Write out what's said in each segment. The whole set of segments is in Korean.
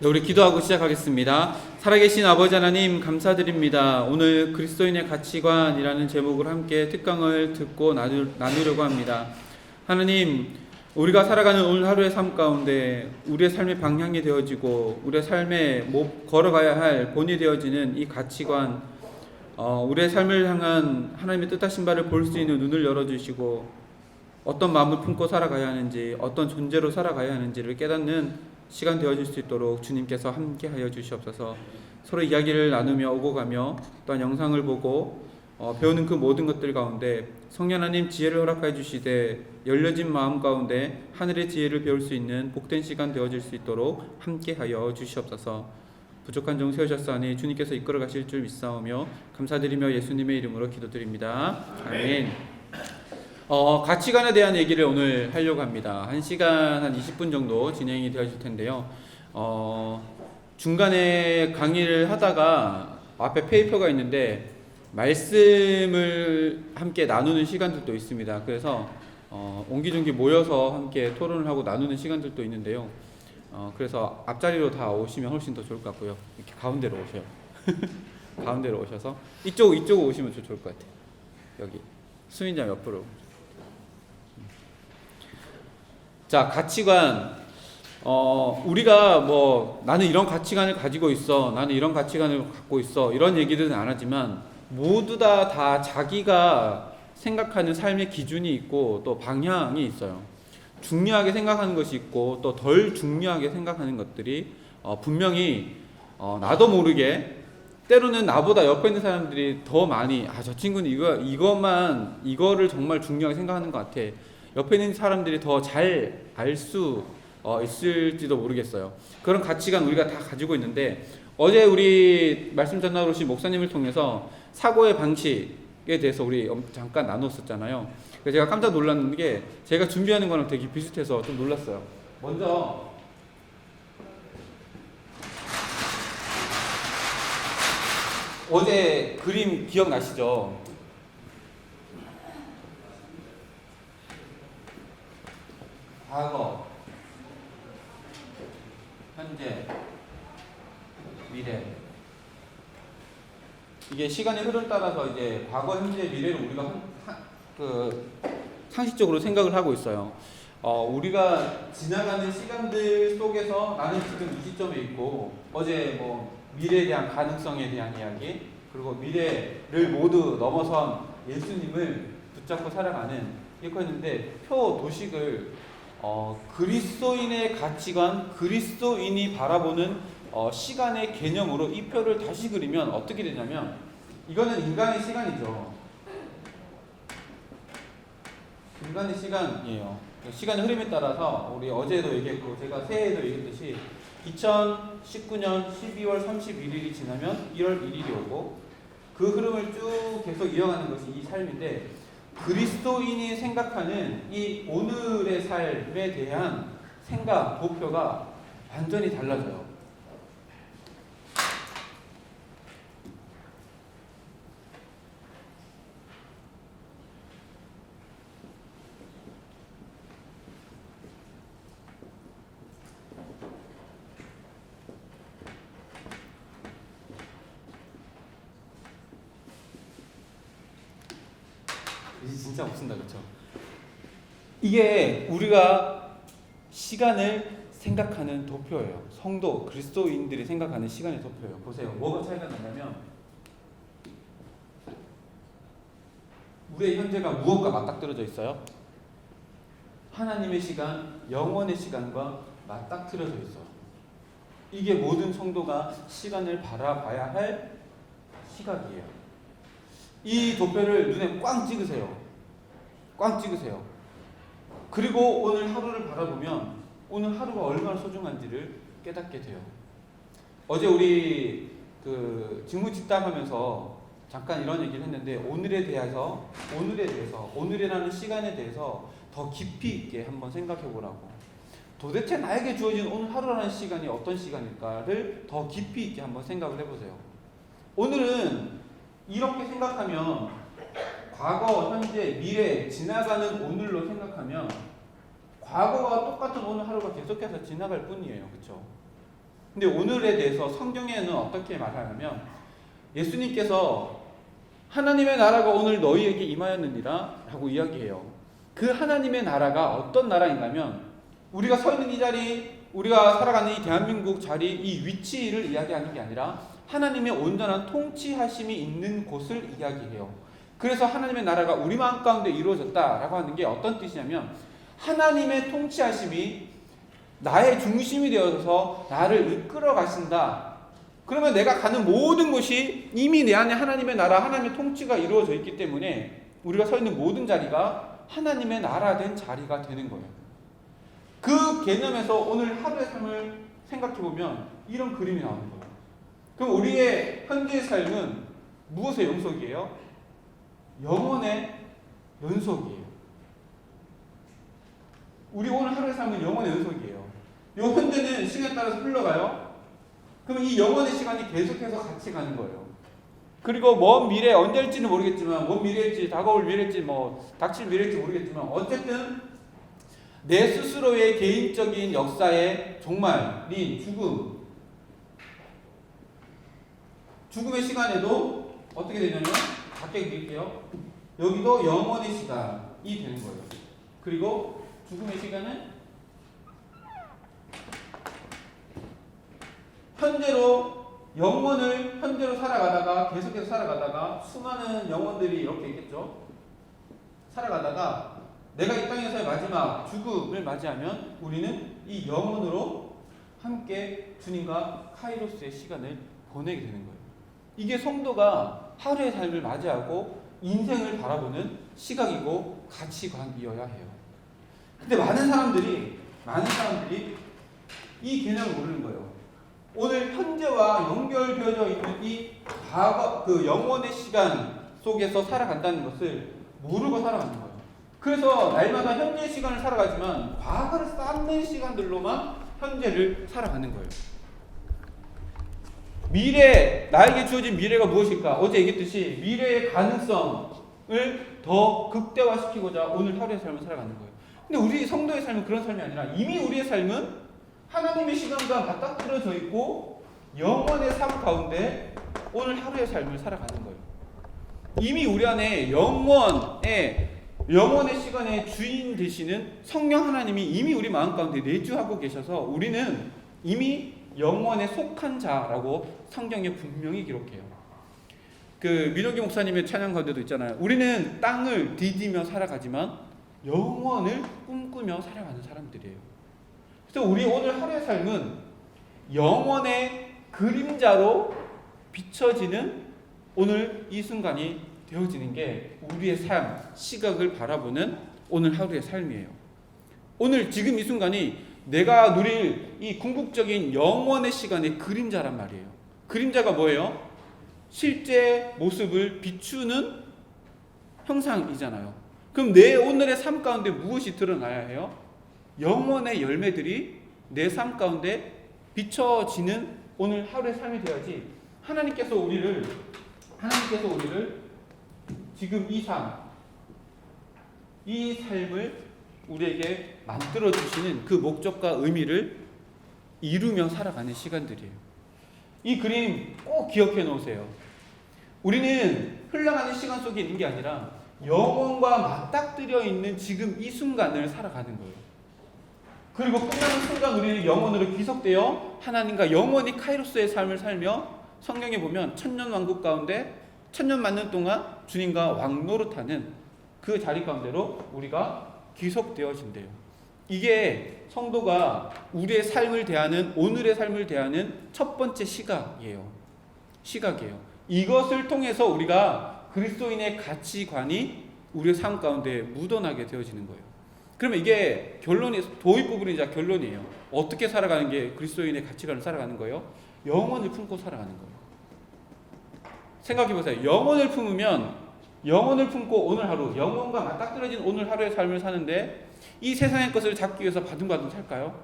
네, 우리 기도하고 시작하겠습니다. 살아계신 아버지 하나님 감사드립니다. 오늘 그리스도인의 가치관이라는 제목으로 함께 특강을 듣고 나누려고 합니다. 하나님, 우리가 살아가는 오늘 하루의 삶 가운데 우리의 삶의 방향이 되어지고 우리의 삶에 걸어가야 할 본이 되어지는 이 가치관, 우리의 삶을 향한 하나님의 뜻하신 바를 볼 수 있는 눈을 열어주시고 어떤 마음을 품고 살아가야 하는지, 어떤 존재로 살아가야 하는지를 깨닫는 시간 되어질 수 있도록 주님께서 함께하여 주시옵소서. 서로 이야기를 나누며 오고 가며 또한 영상을 보고 배우는 그 모든 것들 가운데 성령 하나님 지혜를 허락하여 주시되 열려진 마음 가운데 하늘의 지혜를 배울 수 있는 복된 시간 되어질 수 있도록 함께하여 주시옵소서. 부족한 종 세우셨사오니 주님께서 이끌어 가실 줄 믿사오며 감사드리며 예수님의 이름으로 기도드립니다. 아멘. 가치관에 대한 얘기를 오늘 하려고 합니다. 1시간 한 20분 정도 진행이 되어질 텐데요. 중간에 강의를 하다가 앞에 페이퍼가 있는데 말씀을 함께 나누는 시간들도 있습니다. 그래서 옹기종기 모여서 함께 토론을 하고 나누는 시간들도 있는데요. 그래서 앞자리로 다 오시면 훨씬 더 좋을 것 같고요. 이렇게 가운데로 오셔요. 가운데로 오셔서 이쪽으로 오시면 더 좋을 것 같아요. 여기 수인장 옆으로. 자, 가치관. 우리가 나는 이런 가치관을 가지고 있어, 나는 이런 가치관을 갖고 있어, 이런 얘기들은 안 하지만 모두 다 자기가 생각하는 삶의 기준이 있고 또 방향이 있어요. 중요하게 생각하는 것이 있고 또 덜 중요하게 생각하는 것들이 분명히 나도 모르게 때로는 나보다 옆에 있는 사람들이 더 많이 저 친구는 이거를 정말 중요하게 생각하는 것 같아. 옆에 있는 사람들이 더 잘 알 수 있을지도 모르겠어요. 그런 가치관 우리가 다 가지고 있는데 어제 우리 말씀 전하러 오신 목사님을 통해서 사고의 방식에 대해서 우리 잠깐 나눴었잖아요. 그래서 제가 깜짝 놀랐는 게 제가 준비하는 거랑 되게 비슷해서 좀 놀랐어요. 먼저 어제 그림 기억나시죠? 과거, 현재, 미래. 이게 시간의 흐름 따라서 이제 과거, 현재, 미래를 우리가 상식적으로 생각을 하고 있어요. 우리가 지나가는 시간들 속에서 나는 지금 이 시점에 있고 어제 미래에 대한 가능성에 대한 이야기, 그리고 미래를 모두 넘어선 예수님을 붙잡고 살아가는 이렇게 했는데 표 도식을 그리스도인의 가치관, 그리스도인이 바라보는 시간의 개념으로 이 표를 다시 그리면 어떻게 되냐면 이거는 인간의 시간이죠. 인간의 시간이에요. 시간의 흐름에 따라서 우리 어제도 얘기했고 제가 새해에도 얘기했듯이 2019년 12월 31일이 지나면 1월 1일이 오고 그 흐름을 쭉 계속 이어가는 것이 이 삶인데 그리스도인이 생각하는 이 오늘의 삶에 대한 생각, 도표가 완전히 달라져요. 이제 진짜 못 쓴다, 그렇죠? 이게 우리가 시간을 생각하는 도표예요. 성도, 그리스도인들이 생각하는 시간의 도표예요. 보세요. 뭐가 차이가 나냐면 우리의 현재가 무엇과 맞닥뜨려져 있어요? 하나님의 시간, 영원의 시간과 맞닥뜨려져 있어요. 이게 모든 성도가 시간을 바라봐야 할 시각이에요. 이 도표를 눈에 꽝 찍으세요. 꽝 찍으세요. 그리고 오늘 하루를 바라보면 오늘 하루가 얼마나 소중한지를 깨닫게 돼요. 어제 우리 직무집담하면서 잠깐 이런 얘기를 했는데 오늘이라는 시간에 대해서 더 깊이 있게 한번 생각해 보라고. 도대체 나에게 주어진 오늘 하루라는 시간이 어떤 시간일까를 더 깊이 있게 한번 생각을 해보세요. 오늘은 이렇게 생각하면 과거, 현재, 미래, 지나가는 오늘로 생각하면 과거와 똑같은 오늘 하루가 계속해서 지나갈 뿐이에요. 그렇죠? 근데 오늘에 대해서 성경에는 어떻게 말하냐면 예수님께서 하나님의 나라가 오늘 너희에게 임하였느니라 라고 이야기해요. 그 하나님의 나라가 어떤 나라인가면 우리가 서 있는 이 자리, 우리가 살아가는 이 대한민국 자리, 이 위치를 이야기하는 게 아니라 하나님의 온전한 통치하심이 있는 곳을 이야기해요. 그래서 하나님의 나라가 우리 마음 가운데 이루어졌다라고 하는 게 어떤 뜻이냐면 하나님의 통치하심이 나의 중심이 되어서 나를 이끌어 가신다. 그러면 내가 가는 모든 곳이 이미 내 안에 하나님의 나라, 하나님의 통치가 이루어져 있기 때문에 우리가 서 있는 모든 자리가 하나님의 나라 된 자리가 되는 거예요. 그 개념에서 오늘 하루의 삶을 생각해 보면 이런 그림이 나오는 거예요. 그럼 우리의 현재의 삶은 무엇의 연속이에요? 영혼의 연속이에요. 우리 오늘 하루의 삶은 영혼의 연속이에요. 요 현재는 시간에 따라서 흘러가요. 그럼 이 영혼의 시간이 계속해서 같이 가는 거예요. 그리고 먼 미래 언제일지는 모르겠지만, 먼 미래일지 다가올 미래일지 닥칠 미래일지 모르겠지만 어쨌든 내 스스로의 개인적인 역사의 종말인 죽음의 시간에도 어떻게 되냐면 작게 드릴게요. 여기도 영혼의 시간이 되는 거예요. 그리고 죽음의 시간은 영혼을 현재로 살아가다가 계속해서 살아가다가 수많은 영혼들이 이렇게 있겠죠. 살아가다가 내가 이 땅에서의 마지막 죽음을 맞이하면 우리는 이 영혼으로 함께 주님과 카이로스의 시간을 보내게 되는 거예요. 이게 성도가 하루의 삶을 맞이하고 인생을 바라보는 시각이고 가치관이어야 해요. 근데 많은 사람들이 이 개념을 모르는 거예요. 오늘 현재와 연결되어져 있는 이 과거, 그 영혼의 시간 속에서 살아간다는 것을 모르고 살아가는 거예요. 그래서 날마다 현재의 시간을 살아가지만 과거를 쌓는 시간들로만 현재를 살아가는 거예요. 나에게 주어진 미래가 무엇일까? 어제 얘기했듯이 미래의 가능성을 더 극대화시키고자 오늘 하루의 삶을 살아가는 거예요. 근데 우리 성도의 삶은 그런 삶이 아니라 이미 우리의 삶은 하나님의 시간과 맞닥뜨려져 있고 영원의 삶 가운데 오늘 하루의 삶을 살아가는 거예요. 이미 우리 안에 영원의 시간의 주인 되시는 성령 하나님이 이미 우리 마음 가운데 내주하고 계셔서 우리는 이미 영원에 속한 자라고 성경에 분명히 기록해요. 그 민호기 목사님의 찬양 가운데도 있잖아요. 우리는 땅을 디디며 살아가지만 영원을 꿈꾸며 살아가는 사람들이에요. 그래서 우리 오늘 하루의 삶은 영원의 그림자로 비춰지는 오늘 이 순간이 되어지는 게 우리의 삶, 시각을 바라보는 오늘 하루의 삶이에요. 오늘 지금 이 순간이 내가 누릴 이 궁극적인 영원의 시간의 그림자란 말이에요. 그림자가 뭐예요? 실제 모습을 비추는 형상이잖아요. 그럼 내 오늘의 삶 가운데 무엇이 드러나야 해요? 영원의 열매들이 내 삶 가운데 비춰지는 오늘 하루의 삶이 되어야지. 하나님께서 우리를 지금 이 삶을 우리에게 만들어 주시는 그 목적과 의미를 이루며 살아가는 시간들이에요. 이 그림 꼭 기억해 놓으세요. 우리는 흘러가는 시간 속에 있는 게 아니라 영혼과 맞닥뜨려 있는 지금 이 순간을 살아가는 거예요. 그리고 끝나는 순간 우리는 영혼으로 귀속되어 하나님과 영원히 카이로스의 삶을 살며 성경에 보면 천년왕국 가운데 천년만년 동안 주님과 왕노릇하는 그 자리 가운데로 우리가 귀속되어진대요. 이게 성도가 우리의 삶을 대하는, 오늘의 삶을 대하는 첫 번째 시각이에요. 이것을 통해서 우리가 그리스도인의 가치관이 우리의 삶 가운데 묻어나게 되어지는 거예요. 그러면 이게 도입 부분이자 결론이에요. 어떻게 살아가는 게 그리스도인의 가치관을 살아가는 거예요? 영혼을 품고 살아가는 거예요. 생각해보세요. 영혼을 품고 오늘 하루, 영혼과 맞닥뜨려진 오늘 하루의 삶을 사는데 이 세상의 것을 잡기 위해서 바둥바둥 살까요?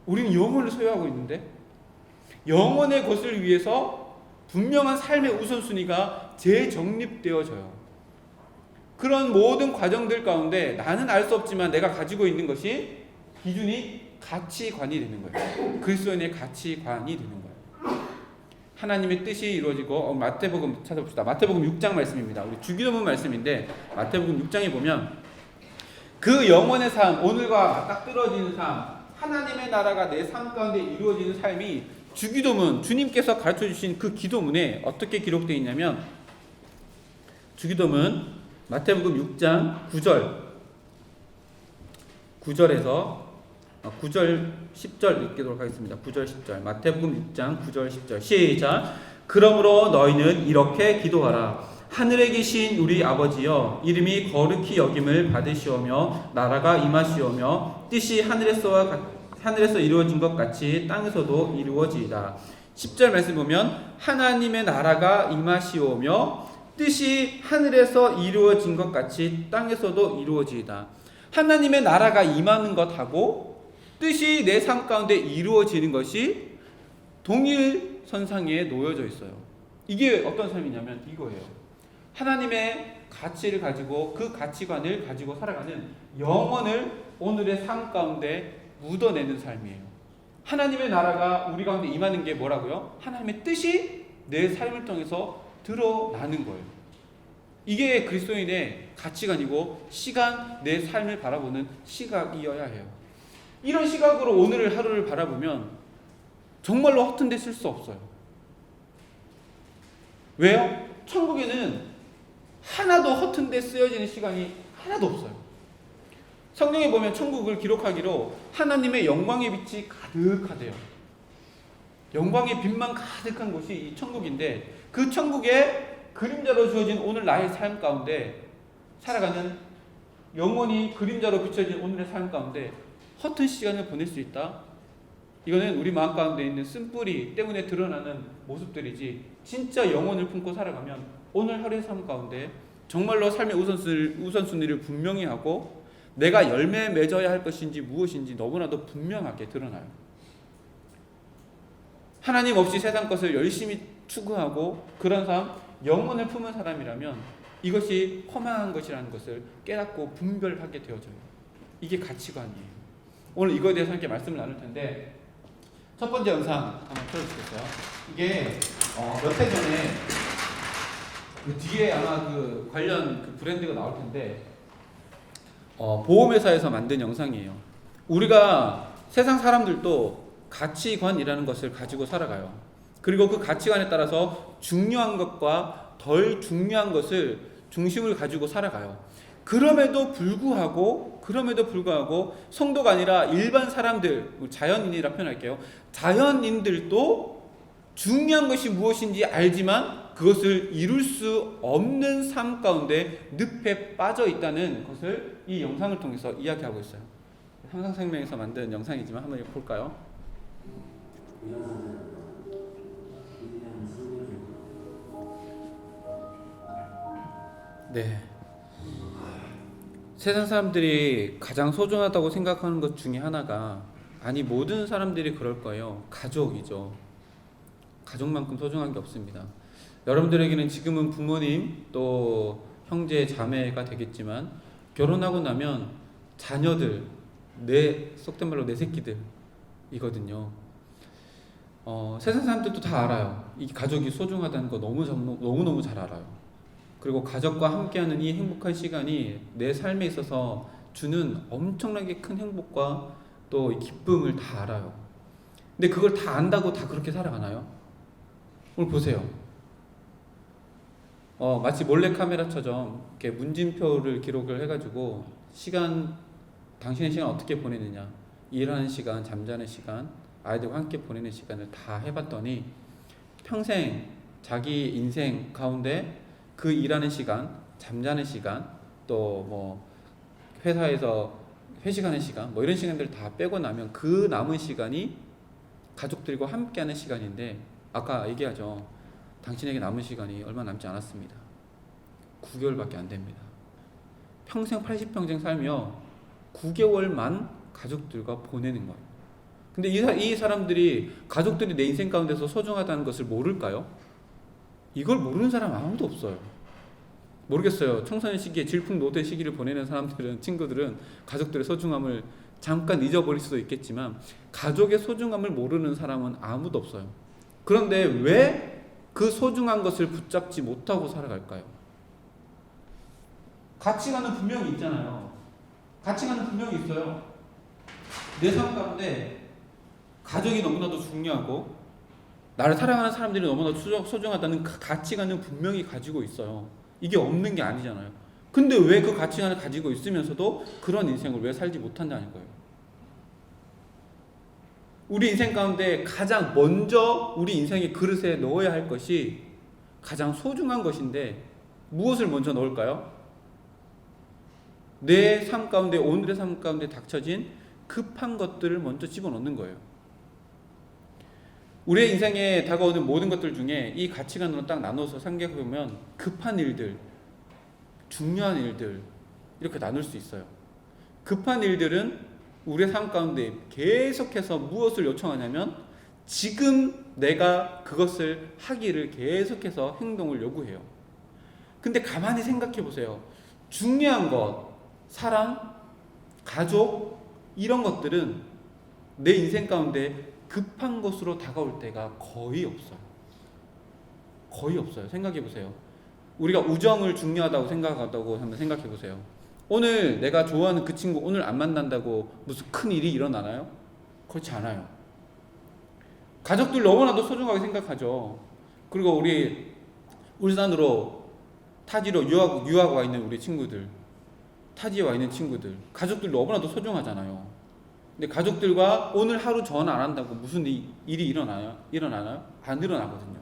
우리는 영혼을 소유하고 있는데 영혼의 것을 위해서 분명한 삶의 우선순위가 재정립되어져요. 그런 모든 과정들 가운데 나는 알 수 없지만 내가 가지고 있는 것이 기준이 가치관이 되는 거예요. 그리스도인의 가치관이 되는 거예요. 하나님의 뜻이 이루어지고 마태복음 찾아봅시다. 마태복음 6장 말씀입니다. 우리 주기도문 말씀인데 마태복음 6장에 보면 그 영원의 삶, 오늘과 맞닥뜨러지는 삶, 하나님의 나라가 내 삶 가운데 이루어지는 삶이 주기도문, 주님께서 가르쳐주신 그 기도문에 어떻게 기록되어 있냐면 주기도문 마태복음 6장 9절에서 9절 10절 읽도록 하겠습니다. 9절 10절 마태복음 6장 9절 10절 시작. 그러므로 너희는 이렇게 기도하라. 하늘에 계신 우리 아버지여, 이름이 거룩히 여김을 받으시오며 나라가 임하시오며 뜻이 하늘에서 이루어진 것 같이 땅에서도 이루어지이다. 10절 말씀 보면 하나님의 나라가 임하시오며 뜻이 하늘에서 이루어진 것 같이 땅에서도 이루어지이다. 하나님의 나라가 임하는 것하고 뜻이 내 삶 가운데 이루어지는 것이 동일선상에 놓여져 있어요. 이게 어떤 삶이냐면 이거예요. 하나님의 가치를 가지고 그 가치관을 가지고 살아가는 영혼을 오늘의 삶 가운데 묻어내는 삶이에요. 하나님의 나라가 우리 가운데 임하는 게 뭐라고요? 하나님의 뜻이 내 삶을 통해서 드러나는 거예요. 이게 그리스도인의 가치관이고 내 삶을 바라보는 시각이어야 해요. 이런 시각으로 오늘 하루를 바라보면 정말로 허튼 데 쓸 수 없어요. 왜요? 천국에는 하나도 허튼 데 쓰여지는 시간이 하나도 없어요. 성경에 보면 천국을 기록하기로 하나님의 영광의 빛이 가득하대요. 영광의 빛만 가득한 곳이 이 천국인데 그 천국에 그림자로 주어진 오늘 나의 삶 가운데 살아가는 영원히 그림자로 비춰진 오늘의 삶 가운데 허튼 시간을 보낼 수 있다? 이거는 우리 마음 가운데 있는 쓴뿌리 때문에 드러나는 모습들이지 진짜 영혼을 품고 살아가면 오늘 하루의 삶 가운데 정말로 삶의 우선순위를 분명히 하고 내가 열매 맺어야 할 것인지 무엇인지 너무나도 분명하게 드러나요. 하나님 없이 세상 것을 열심히 추구하고 그런 삶, 영혼을 품은 사람이라면 이것이 허망한 것이라는 것을 깨닫고 분별하게 되어져요. 이게 가치관이에요. 오늘 이거에 대해서 함께 말씀을 나눌 텐데 첫 번째 영상 한번 틀어주시겠어요? 이게 몇 해 전에 그 뒤에 아마 그 관련 그 브랜드가 나올 텐데 보험회사에서 만든 영상이에요. 우리가 세상 사람들도 가치관이라는 것을 가지고 살아가요. 그리고 그 가치관에 따라서 중요한 것과 덜 중요한 것을 중심을 가지고 살아가요. 그럼에도 불구하고 성도가 아니라 일반 사람들, 자연인이라 표현할게요. 자연인들도 중요한 것이 무엇인지 알지만 그것을 이룰 수 없는 삶 가운데 늪에 빠져 있다는 것을 이 영상을 통해서 이야기하고 있어요. 삼성생명에서 만든 영상이지만 한번 볼까요? 네. 세상 사람들이 가장 소중하다고 생각하는 것 중에 하나가 모든 사람들이 그럴 거예요. 가족이죠. 가족만큼 소중한 게 없습니다. 여러분들에게는 지금은 부모님 또 형제 자매가 되겠지만 결혼하고 나면 자녀들 속된 말로 내 새끼들이거든요. 세상 사람들도 다 알아요. 이 가족이 소중하다는 거 너무너무 잘 알아요. 그리고 가족과 함께하는 이 행복한 시간이 내 삶에 있어서 주는 엄청나게 큰 행복과 또 이 기쁨을 다 알아요. 근데 그걸 다 안다고 다 그렇게 살아가나요? 오늘 보세요. 마치 몰래카메라처럼 이렇게 문진표를 기록을 해가지고 당신의 시간 어떻게 보내느냐, 일하는 시간, 잠자는 시간, 아이들과 함께 보내는 시간을 다 해봤더니 평생 자기 인생 가운데 그 일하는 시간, 잠자는 시간, 또 뭐 회사에서 회식하는 시간, 뭐 이런 시간들을 다 빼고 나면 그 남은 시간이 가족들과 함께하는 시간인데 아까 얘기하죠. 당신에게 남은 시간이 얼마 남지 않았습니다. 9개월밖에 안 됩니다. 평생 80평생 살며 9개월만 가족들과 보내는 거예요. 근데 이 사람들이 가족들이 내 인생 가운데서 소중하다는 것을 모를까요? 이걸 모르는 사람 아무도 없어요. 모르겠어요. 청소년 시기에 질풍노도의 시기를 보내는 친구들은 가족들의 소중함을 잠깐 잊어버릴 수도 있겠지만 가족의 소중함을 모르는 사람은 아무도 없어요. 그런데 왜 그 소중한 것을 붙잡지 못하고 살아갈까요? 가치관은 분명히 있잖아요. 가치관은 분명히 있어요. 내 삶 가운데 가족이 너무나도 중요하고 나를 사랑하는 사람들이 너무나 소중하다는 그 가치관은 분명히 가지고 있어요. 이게 없는 게 아니잖아요. 근데 왜 그 가치관을 가지고 있으면서도 그런 인생을 왜 살지 못한다는 거예요. 우리 인생 가운데 가장 먼저 우리 인생의 그릇에 넣어야 할 것이 가장 소중한 것인데 무엇을 먼저 넣을까요? 내 삶 가운데, 오늘의 삶 가운데 닥쳐진 급한 것들을 먼저 집어넣는 거예요. 우리의 인생에 다가오는 모든 것들 중에 이 가치관으로 딱 나눠서 생각해보면 급한 일들, 중요한 일들 이렇게 나눌 수 있어요. 급한 일들은 우리의 삶 가운데 계속해서 무엇을 요청하냐면 지금 내가 그것을 하기를 계속해서 행동을 요구해요. 근데 가만히 생각해 보세요. 중요한 것, 사랑, 가족 이런 것들은 내 인생 가운데 급한 것으로 다가올 때가 거의 없어요. 거의 없어요. 생각해 보세요. 우리가 우정을 중요하다고 생각한다고 한번 생각해 보세요. 오늘 내가 좋아하는 그 친구 오늘 안 만난다고 무슨 큰 일이 일어나나요? 그렇지 않아요. 가족들 너무나도 소중하게 생각하죠. 그리고 우리 울산으로 타지로 유학 와 있는 우리 친구들, 타지에 와 있는 친구들, 가족들 너무나도 소중하잖아요. 근데 가족들과 오늘 하루 전화 안 한다고 무슨 일이 일어나나요? 안 일어나거든요.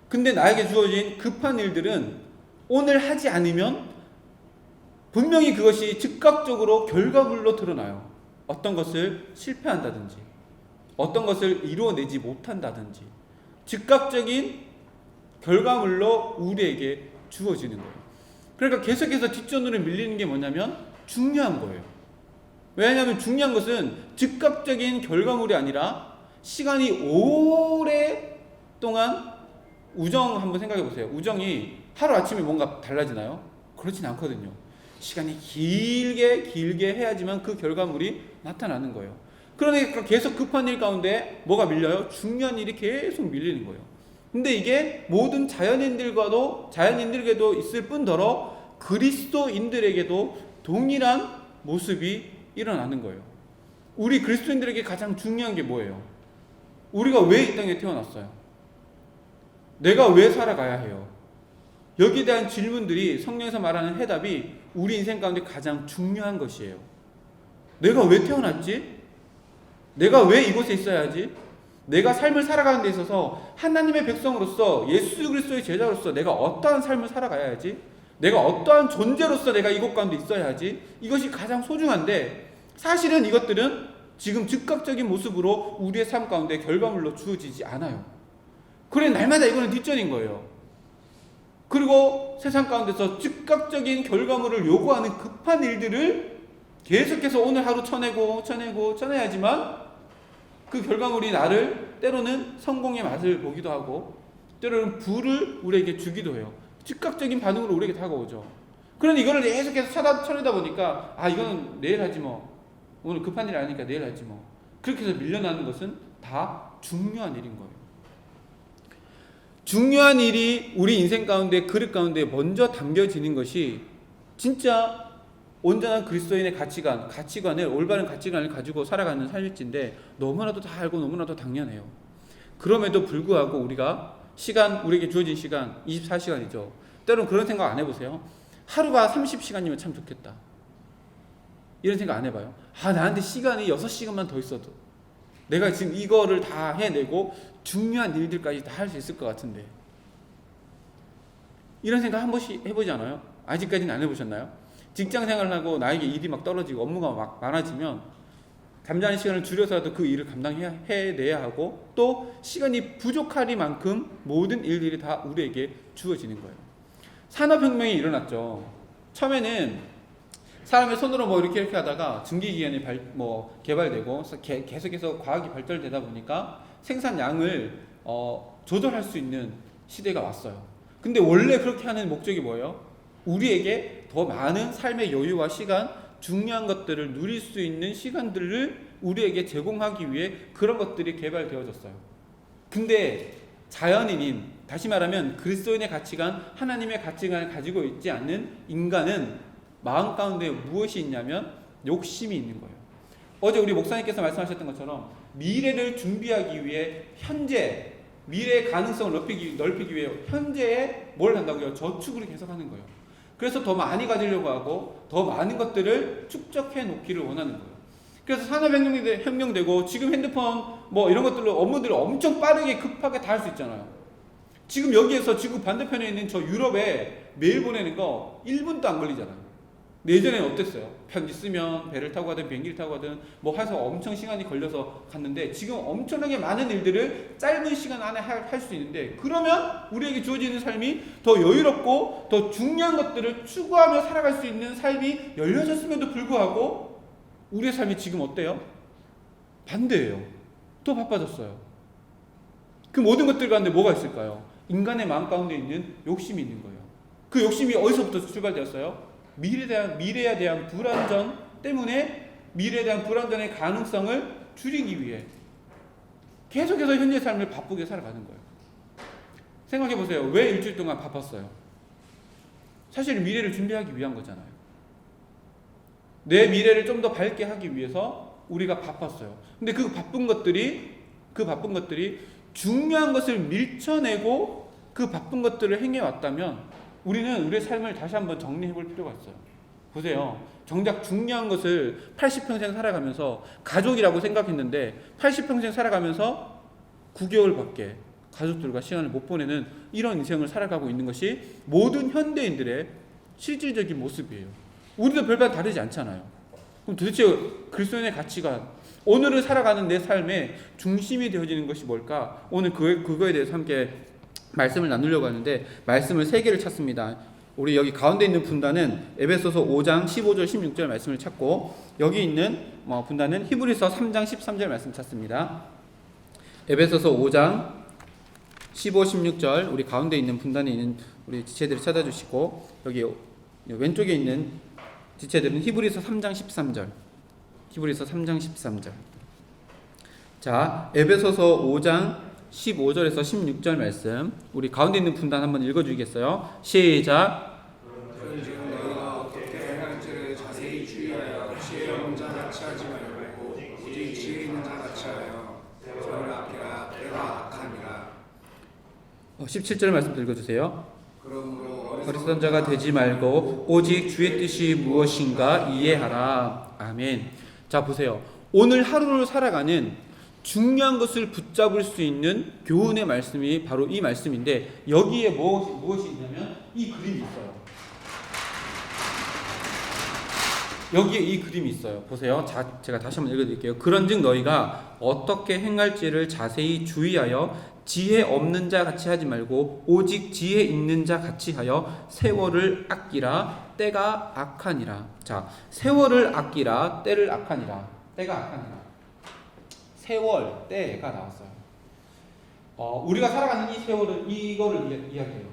근데 나에게 주어진 급한 일들은 오늘 하지 않으면 분명히 그것이 즉각적으로 결과물로 드러나요. 어떤 것을 실패한다든지 어떤 것을 이루어내지 못한다든지 즉각적인 결과물로 우리에게 주어지는 거예요. 그러니까 계속해서 뒷전으로 밀리는 게 뭐냐면 중요한 거예요. 왜냐하면 중요한 것은 즉각적인 결과물이 아니라 시간이 오랫동안 우정 한번 생각해 보세요. 우정이 하루아침에 뭔가 달라지나요? 그렇진 않거든요. 시간이 길게 해야지만 그 결과물이 나타나는 거예요. 그러니까 계속 급한 일 가운데 뭐가 밀려요? 중요한 일이 계속 밀리는 거예요. 근데 이게 모든 자연인들에게도 있을 뿐더러 그리스도인들에게도 동일한 모습이 일어나는 거예요. 우리 그리스도인들에게 가장 중요한 게 뭐예요? 우리가 왜 이 땅에 태어났어요? 내가 왜 살아가야 해요? 여기에 대한 질문들이 성경에서 말하는 해답이 우리 인생 가운데 가장 중요한 것이에요. 내가 왜 태어났지? 내가 왜 이곳에 있어야 하지? 내가 삶을 살아가는 데 있어서 하나님의 백성으로서 예수 그리스도의 제자로서 내가 어떠한 삶을 살아가야 하지? 내가 어떠한 존재로서 내가 이곳 가운데 있어야 하지? 이것이 가장 소중한데 사실은 이것들은 지금 즉각적인 모습으로 우리의 삶 가운데 결과물로 주어지지 않아요. 그래 날마다 이거는 뒷전인 거예요. 그리고 세상 가운데서 즉각적인 결과물을 요구하는 급한 일들을 계속해서 오늘 하루 쳐내야지만 그 결과물이 나를 때로는 성공의 맛을 보기도 하고 때로는 부를 우리에게 주기도 해요. 즉각적인 반응으로 우리에게 다가오죠. 그런데 이거를 계속해서 쳐내다 보니까 이거는 내일 하지 뭐, 오늘 급한 일 아니니까 내일 하지 뭐, 그렇게 해서 밀려나는 것은 다 중요한 일인 거예요. 중요한 일이 우리 인생 가운데 그릇 가운데 먼저 담겨지는 것이 진짜 온전한 그리스도인의 가치관을 올바른 가치관을 가지고 살아가는 삶일진데 너무나도 다 알고 너무나도 당연해요. 그럼에도 불구하고 우리에게 주어진 시간 24시간이죠. 때로는 그런 생각 안 해보세요? 하루가 30시간이면 참 좋겠다. 이런 생각 안 해봐요? 나한테 시간이 6시간만 더 있어도 내가 지금 이거를 다 해내고 중요한 일들까지 다 할 수 있을 것 같은데, 이런 생각 한 번씩 해보지 않아요? 아직까지는 안 해보셨나요? 직장 생활하고 나에게 일이 막 떨어지고 업무가 막 많아지면 잠자는 시간을 줄여서라도 그 일을 해내야 하고 또 시간이 부족하리만큼 모든 일들이 다 우리에게 주어지는 거예요. 산업혁명이 일어났죠. 처음에는 사람의 손으로 뭐 이렇게 하다가 증기기관이 개발되고 계속해서 과학이 발달되다 보니까 생산량을 조절할 수 있는 시대가 왔어요. 근데 원래 그렇게 하는 목적이 뭐예요? 우리에게 더 많은 삶의 여유와 시간, 중요한 것들을 누릴 수 있는 시간들을 우리에게 제공하기 위해 그런 것들이 개발되어졌어요. 근데 자연인인, 다시 말하면 그리스도인의 가치관, 하나님의 가치관을 가지고 있지 않는 인간은 마음 가운데 무엇이 있냐면 욕심이 있는 거예요. 어제 우리 목사님께서 말씀하셨던 것처럼 미래를 준비하기 위해 현재, 미래의 가능성을 넓히기 위해 현재에 뭘 한다고요? 저축을 계속하는 거예요. 그래서 더 많이 가지려고 하고 더 많은 것들을 축적해 놓기를 원하는 거예요. 그래서 산업혁명되고 지금 핸드폰 뭐 이런 것들로 업무들을 엄청 빠르게 급하게 다 할 수 있잖아요. 지금 여기에서 지구 반대편에 있는 저 유럽에 메일 보내는 거 1분도 안 걸리잖아요. 예전에는 어땠어요? 편지 쓰면 배를 타고 가든 비행기를 타고 가든 뭐 해서 엄청 시간이 걸려서 갔는데 지금 엄청나게 많은 일들을 짧은 시간 안에 할 수 있는데, 그러면 우리에게 주어지는 삶이 더 여유롭고 더 중요한 것들을 추구하며 살아갈 수 있는 삶이 열려졌음에도 불구하고 우리의 삶이 지금 어때요? 반대예요. 더 바빠졌어요. 그 모든 것들 가운데 뭐가 있을까요? 인간의 마음 가운데 있는 욕심이 있는 거예요. 그 욕심이 어디서부터 출발되었어요? 미래에 대한 불안전 때문에 미래에 대한 불안전의 가능성을 줄이기 위해 계속해서 현재 삶을 바쁘게 살아가는 거예요. 생각해 보세요. 왜 일주일 동안 바빴어요? 사실 미래를 준비하기 위한 거잖아요. 내 미래를 좀 더 밝게 하기 위해서 우리가 바빴어요. 근데 그 바쁜 것들이 중요한 것을 밀쳐내고 그 바쁜 것들을 행해왔다면 우리는 우리의 삶을 다시 한번 정리해 볼 필요가 있어요. 보세요. 정작 중요한 것을 80평생 살아가면서 가족이라고 생각했는데 80평생 살아가면서 9개월밖에 가족들과 시간을 못 보내는 이런 인생을 살아가고 있는 것이 모든 현대인들의 실질적인 모습이에요. 우리도 별반 다르지 않잖아요. 그럼 도대체 그리스도인의 가치관, 오늘을 살아가는 내 삶의 중심이 되어지는 것이 뭘까? 오늘 그거에 대해서 함께 말씀을 나누려고 하는데 말씀을 3개를 찾습니다. 우리 여기 가운데 있는 분단은 에베소서 5장 15절 16절 말씀을 찾고, 여기 있는 분단은 히브리서 3장 13절 말씀 찾습니다. 에베소서 5장 15, 16절 우리 가운데 있는 분단에 있는 우리 지체들을 찾아주시고, 여기 왼쪽에 있는 지체들은 히브리서 3장 13절, 히브리서 3장 13절. 자, 에베소서 5장 15절에서 16절 말씀 우리 가운데 있는 분단 한번 읽어주겠어요? 시작. 그런즉 너희가 어떻게 행할지를 자세히 주의하여 지혜 없는 자 같이 하지 말고 오직 지혜 있는 자 같이 하여 저를 아끼라 때가 악하니라. 17절 말씀 읽어주세요. 그러므로 어리석은 자가 되지 말고 오직 주의 뜻이 무엇인가 이해하라. 아멘. 자, 보세요. 오늘 하루를 살아가는 중요한 것을 붙잡을 수 있는 교훈의 말씀이 바로 이 말씀인데, 여기에 무엇이 있냐면 이 그림이 있어요. 여기에 이 그림이 있어요. 보세요. 제가 다시 한번 읽어드릴게요. 그런즉 너희가 어떻게 행할지를 자세히 주의하여 지혜 없는 자 같이 하지 말고 오직 지혜 있는 자 같이 하여 세월을 아끼라. 때가 악하니라. 자, 세월을 아끼라. 때를 악하니라. 때가 악하니라. 세월, 때가 나왔어요. 우리가 살아가는 이 세월은 이거를 이야기해요.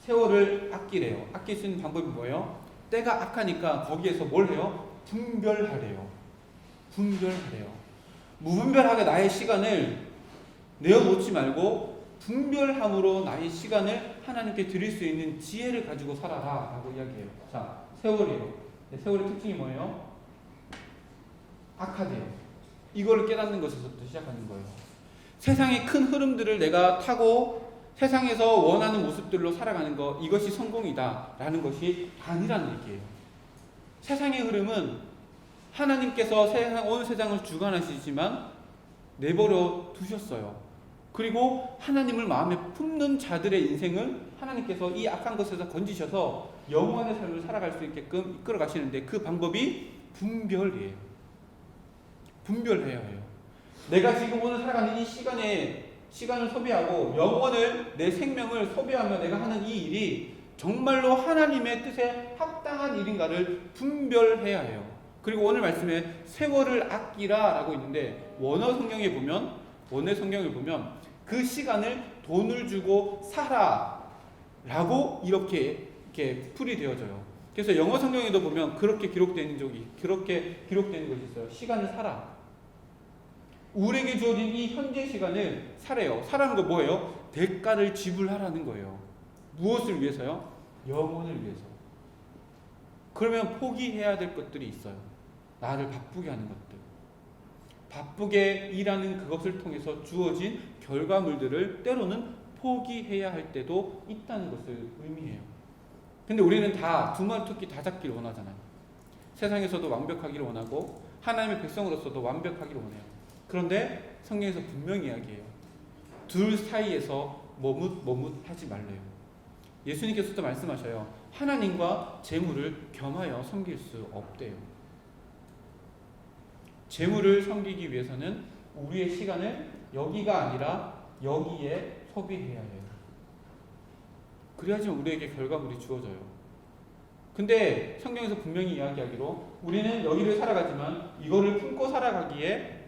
세월을 아끼래요. 아낄 수 있는 방법이 뭐예요? 때가 악하니까 거기에서 뭘 해요? 분별하래요. 무분별하게 나의 시간을 내어놓지 말고 분별함으로 나의 시간을 하나님께 드릴 수 있는 지혜를 가지고 살아라 라고 이야기해요. 자, 세월이에요. 세월의 특징이 뭐예요? 악하대요. 이거를 깨닫는 것에서부터 시작하는 거예요. 세상의 큰 흐름들을 내가 타고 세상에서 원하는 모습들로 살아가는 것, 이것이 성공이다 라는 것이 아니라는 얘기예요. 세상의 흐름은 하나님께서 온 세상을 주관하시지만 내버려 두셨어요. 그리고 하나님을 마음에 품는 자들의 인생을 하나님께서 이 악한 것에서 건지셔서 영원의 삶을 살아갈 수 있게끔 이끌어 가시는데, 그 방법이 분별이에요. 분별해야 해요. 내가 지금 오늘 살아가는 이 시간을 소비하고 영원을, 내 생명을 소비하며 내가 하는 이 일이 정말로 하나님의 뜻에 합당한 일인가를 분별해야 해요. 그리고 오늘 말씀에 세월을 아끼라 라고 있는데, 원어 성경에 보면 그 시간을 돈을 주고 사라 라고 이렇게 풀이 되어져요. 그래서 영어 성경에도 보면 그렇게 기록되는 것이 있어요. 시간을 살아. 우리에게 주어진 이 현재 시간을 살아요. 살아는 거 뭐예요? 대가를 지불하라는 거예요. 무엇을 위해서요? 영혼을 위해서. 그러면 포기해야 될 것들이 있어요. 나를 바쁘게 하는 것들. 바쁘게 일하는 그것을 통해서 주어진 결과물들을 때로는 포기해야 할 때도 있다는 것을 의미해요. 근데 우리는 다 두 마리 토끼 다 잡기를 원하잖아요. 세상에서도 완벽하기를 원하고 하나님의 백성으로서도 완벽하기를 원해요. 그런데 성경에서 분명히 이야기해요. 둘 사이에서 머뭇하지 말래요. 예수님께서도 말씀하셔요. 하나님과 재물을 겸하여 섬길 수 없대요. 재물을 섬기기 위해서는 우리의 시간을 여기가 아니라 여기에 소비해야 해요. 그래야지만 우리에게 결과물이 주어져요. 근데 성경에서 분명히 이야기하기로 우리는 여기를 살아가지만 이거를 품고 살아가기에,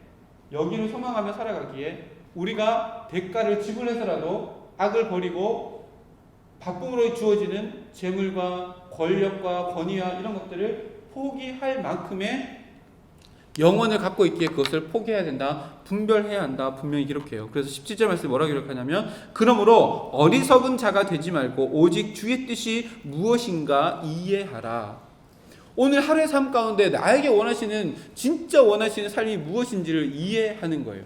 여기를 소망하며 살아가기에 우리가 대가를 지불해서라도 악을 버리고 바쁨으로 주어지는 재물과 권력과 권위와 이런 것들을 포기할 만큼의 영혼을 갖고 있기에 그것을 포기해야 된다, 분별해야 한다, 분명히 기록해요. 그래서 17절 말씀에 뭐라고 기록하냐면, 그러므로 어리석은 자가 되지 말고 오직 주의 뜻이 무엇인가 이해하라. 오늘 하루의 삶 가운데 나에게 진짜 원하시는 삶이 무엇인지를 이해하는 거예요.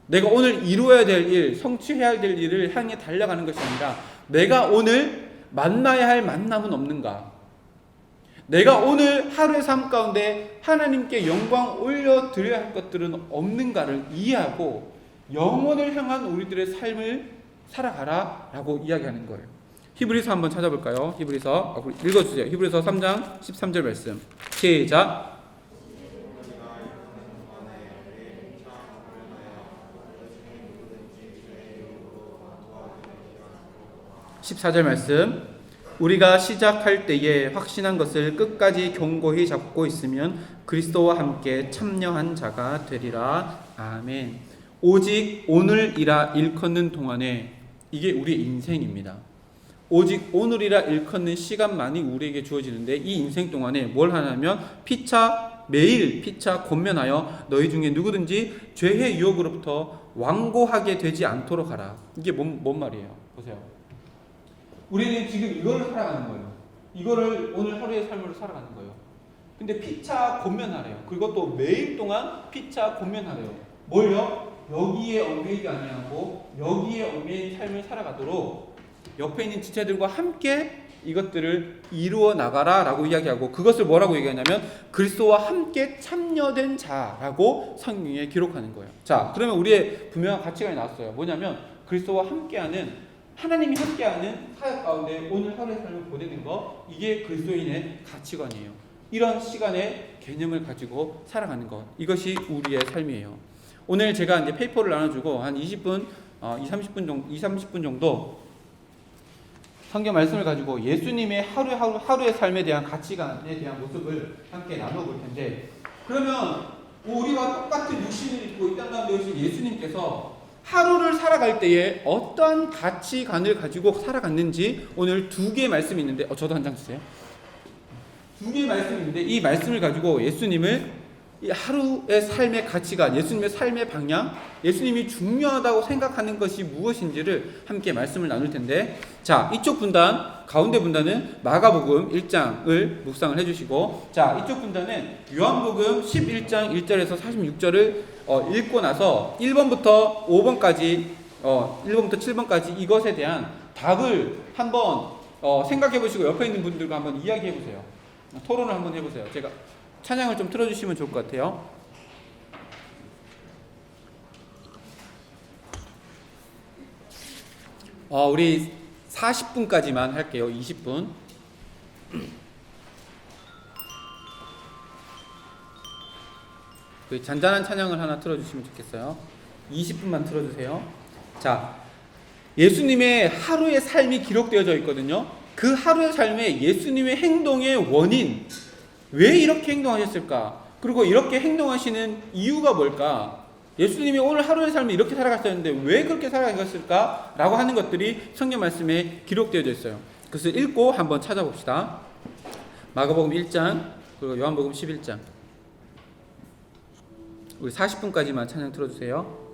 내가 오늘 이루어야 될 일, 성취해야 될 일을 향해 달려가는 것이 아니라 내가 오늘 만나야 할 만남은 없는가? 내가 오늘 하루의 삶 가운데 하나님께 영광 올려드려야 할 것들은 없는가를 이해하고 영혼을 향한 우리들의 삶을 살아가라 라고 이야기하는 거예요. 히브리서 한번 찾아볼까요? 히브리서 읽어주세요. 히브리서 3장 13절 말씀 시작. 14절 말씀, 우리가 시작할 때에 확신한 것을 끝까지 견고히 잡고 있으면 그리스도와 함께 참여한 자가 되리라. 아멘. 오직 오늘이라 일컫는 동안에, 이게 우리의 인생입니다. 오직 오늘이라 일컫는 시간만이 우리에게 주어지는데 이 인생 동안에 뭘 하냐면 매일 피차 권면하여 너희 중에 누구든지 죄의 유혹으로부터 완고하게 되지 않도록 하라. 이게 뭔 말이에요? 보세요. 우리는 지금 이거를 살아가는 거예요. 이거를 오늘 하루의 삶으로 살아가는 거예요. 근데 피차 권면하래요. 그리고 또 매일 동안 피차 권면하래요. 뭘요? 여기에 얽매이지 아니하고 여기에 얽매인 삶을 살아가도록 옆에 있는 지체들과 함께 이것들을 이루어 나가라 라고 이야기하고, 그것을 뭐라고 얘기하냐면 그리스도와 함께 참여된 자라고 성경에 기록하는 거예요. 자, 그러면 우리의 분명한 가치관이 나왔어요. 뭐냐면 그리스도와 함께하는, 하나님이 함께하는 사역 가운데 오늘 하루의 삶을 보내는 거, 이게 그리스도인의 가치관이에요. 이런 시간의 개념을 가지고 살아가는 것, 이것이 우리의 삶이에요. 오늘 제가 이제 페이퍼를 나눠주고 한 20분, 30분 정도 성경 말씀을 가지고 예수님의 하루의 삶에 대한 가치관에 대한 모습을 함께 나눠볼 텐데, 그러면 우리와 똑같은 육신을 입고 이 땅 가운데 오신 예수님께서 하루를 살아갈 때에 어떠한 가치관을 가지고 살아갔는지 오늘 두 개의 말씀이 있는데, 저도 한 장 주세요. 두 개의 말씀이 있는데 이 말씀을 가지고 예수님을 이 하루의 삶의 가치관, 예수님의 삶의 방향, 예수님이 중요하다고 생각하는 것이 무엇인지를 함께 말씀을 나눌 텐데, 자, 이쪽 분단, 가운데 분단은 마가복음 1장을 묵상을 해주시고, 자, 이쪽 분단은 요한복음 11장 1절에서 46절을 읽고 나서 1번부터 5번까지 1번부터 7번까지 이것에 대한 답을 한번 생각해 보시고 옆에 있는 분들과 한번 이야기해 보세요. 토론을 한번 해보세요. 제가 찬양을 좀 틀어주시면 좋을 것 같아요. 우리 40분까지만 할게요. 20분. 잔잔한 찬양을 하나 틀어주시면 좋겠어요. 20분만 틀어주세요. 자, 예수님의 하루의 삶이 기록되어져 있거든요. 그 하루의 삶에 예수님의 행동의 원인, 왜 이렇게 행동하셨을까? 그리고 이렇게 행동하시는 이유가 뭘까? 예수님이 오늘 하루의 삶을 이렇게 살아갔었는데 왜 그렇게 살아가셨을까? 라고 하는 것들이 성경 말씀에 기록되어져 있어요. 그것을 읽고 한번 찾아봅시다. 마가복음 1장 그리고 요한복음 11장. 우리 40분까지만 찬양 틀어주세요.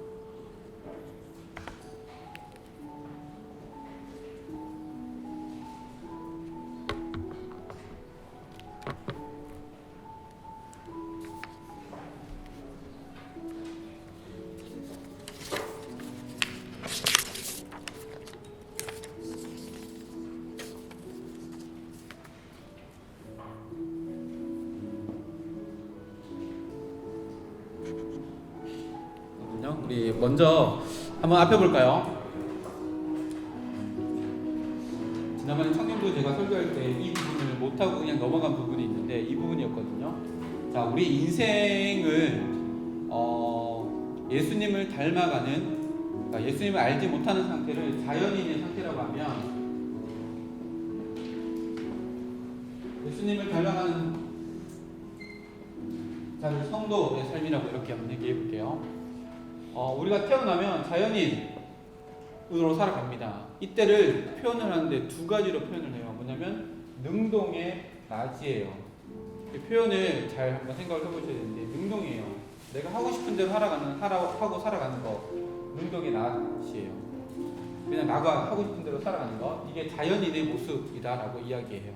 우리 먼저 한번 앞에 볼까요? 지난번에 청년도 제가 설교할 때 이 부분을 못하고 그냥 넘어간 부분이 있는데 이 부분이었거든요. 자, 우리 인생을 예수님을 닮아가는, 그러니까 예수님을 알지 못하는 상태를 자연인의 상태라고 하면, 예수님을 닮아가는 자를 성도의 삶이라고 이렇게 한번 얘기해 볼게요. 우리가 태어나면 자연인으로 살아갑니다. 이때를 표현을 하는데 두 가지로 표현을 해요. 뭐냐면 능동의 낮이에요. 이 표현을 잘 한번 생각을 해보셔야 되는데, 능동이에요. 내가 하고 싶은 대로 하고 살아가는 거, 능동의 낮이에요. 그냥 나가 하고 싶은 대로 살아가는 거, 이게 자연인의 모습이다라고 이야기해요.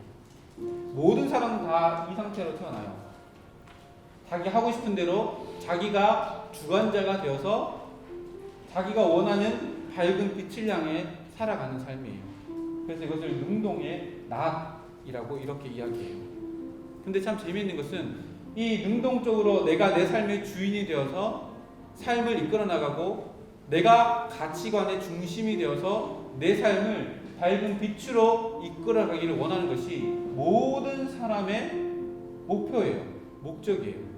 모든 사람은 다 이 상태로 태어나요. 자기 하고 싶은 대로 자기가 주관자가 되어서 자기가 원하는 밝은 빛을 향해 살아가는 삶이에요. 그래서 이것을 능동의 낮이라고 이렇게 이야기해요. 근데 참 재미있는 것은 이 능동적으로 내가 내 삶의 주인이 되어서 삶을 이끌어 나가고 내가 가치관의 중심이 되어서 내 삶을 밝은 빛으로 이끌어 가기를 원하는 것이 모든 사람의 목표예요. 목적이에요.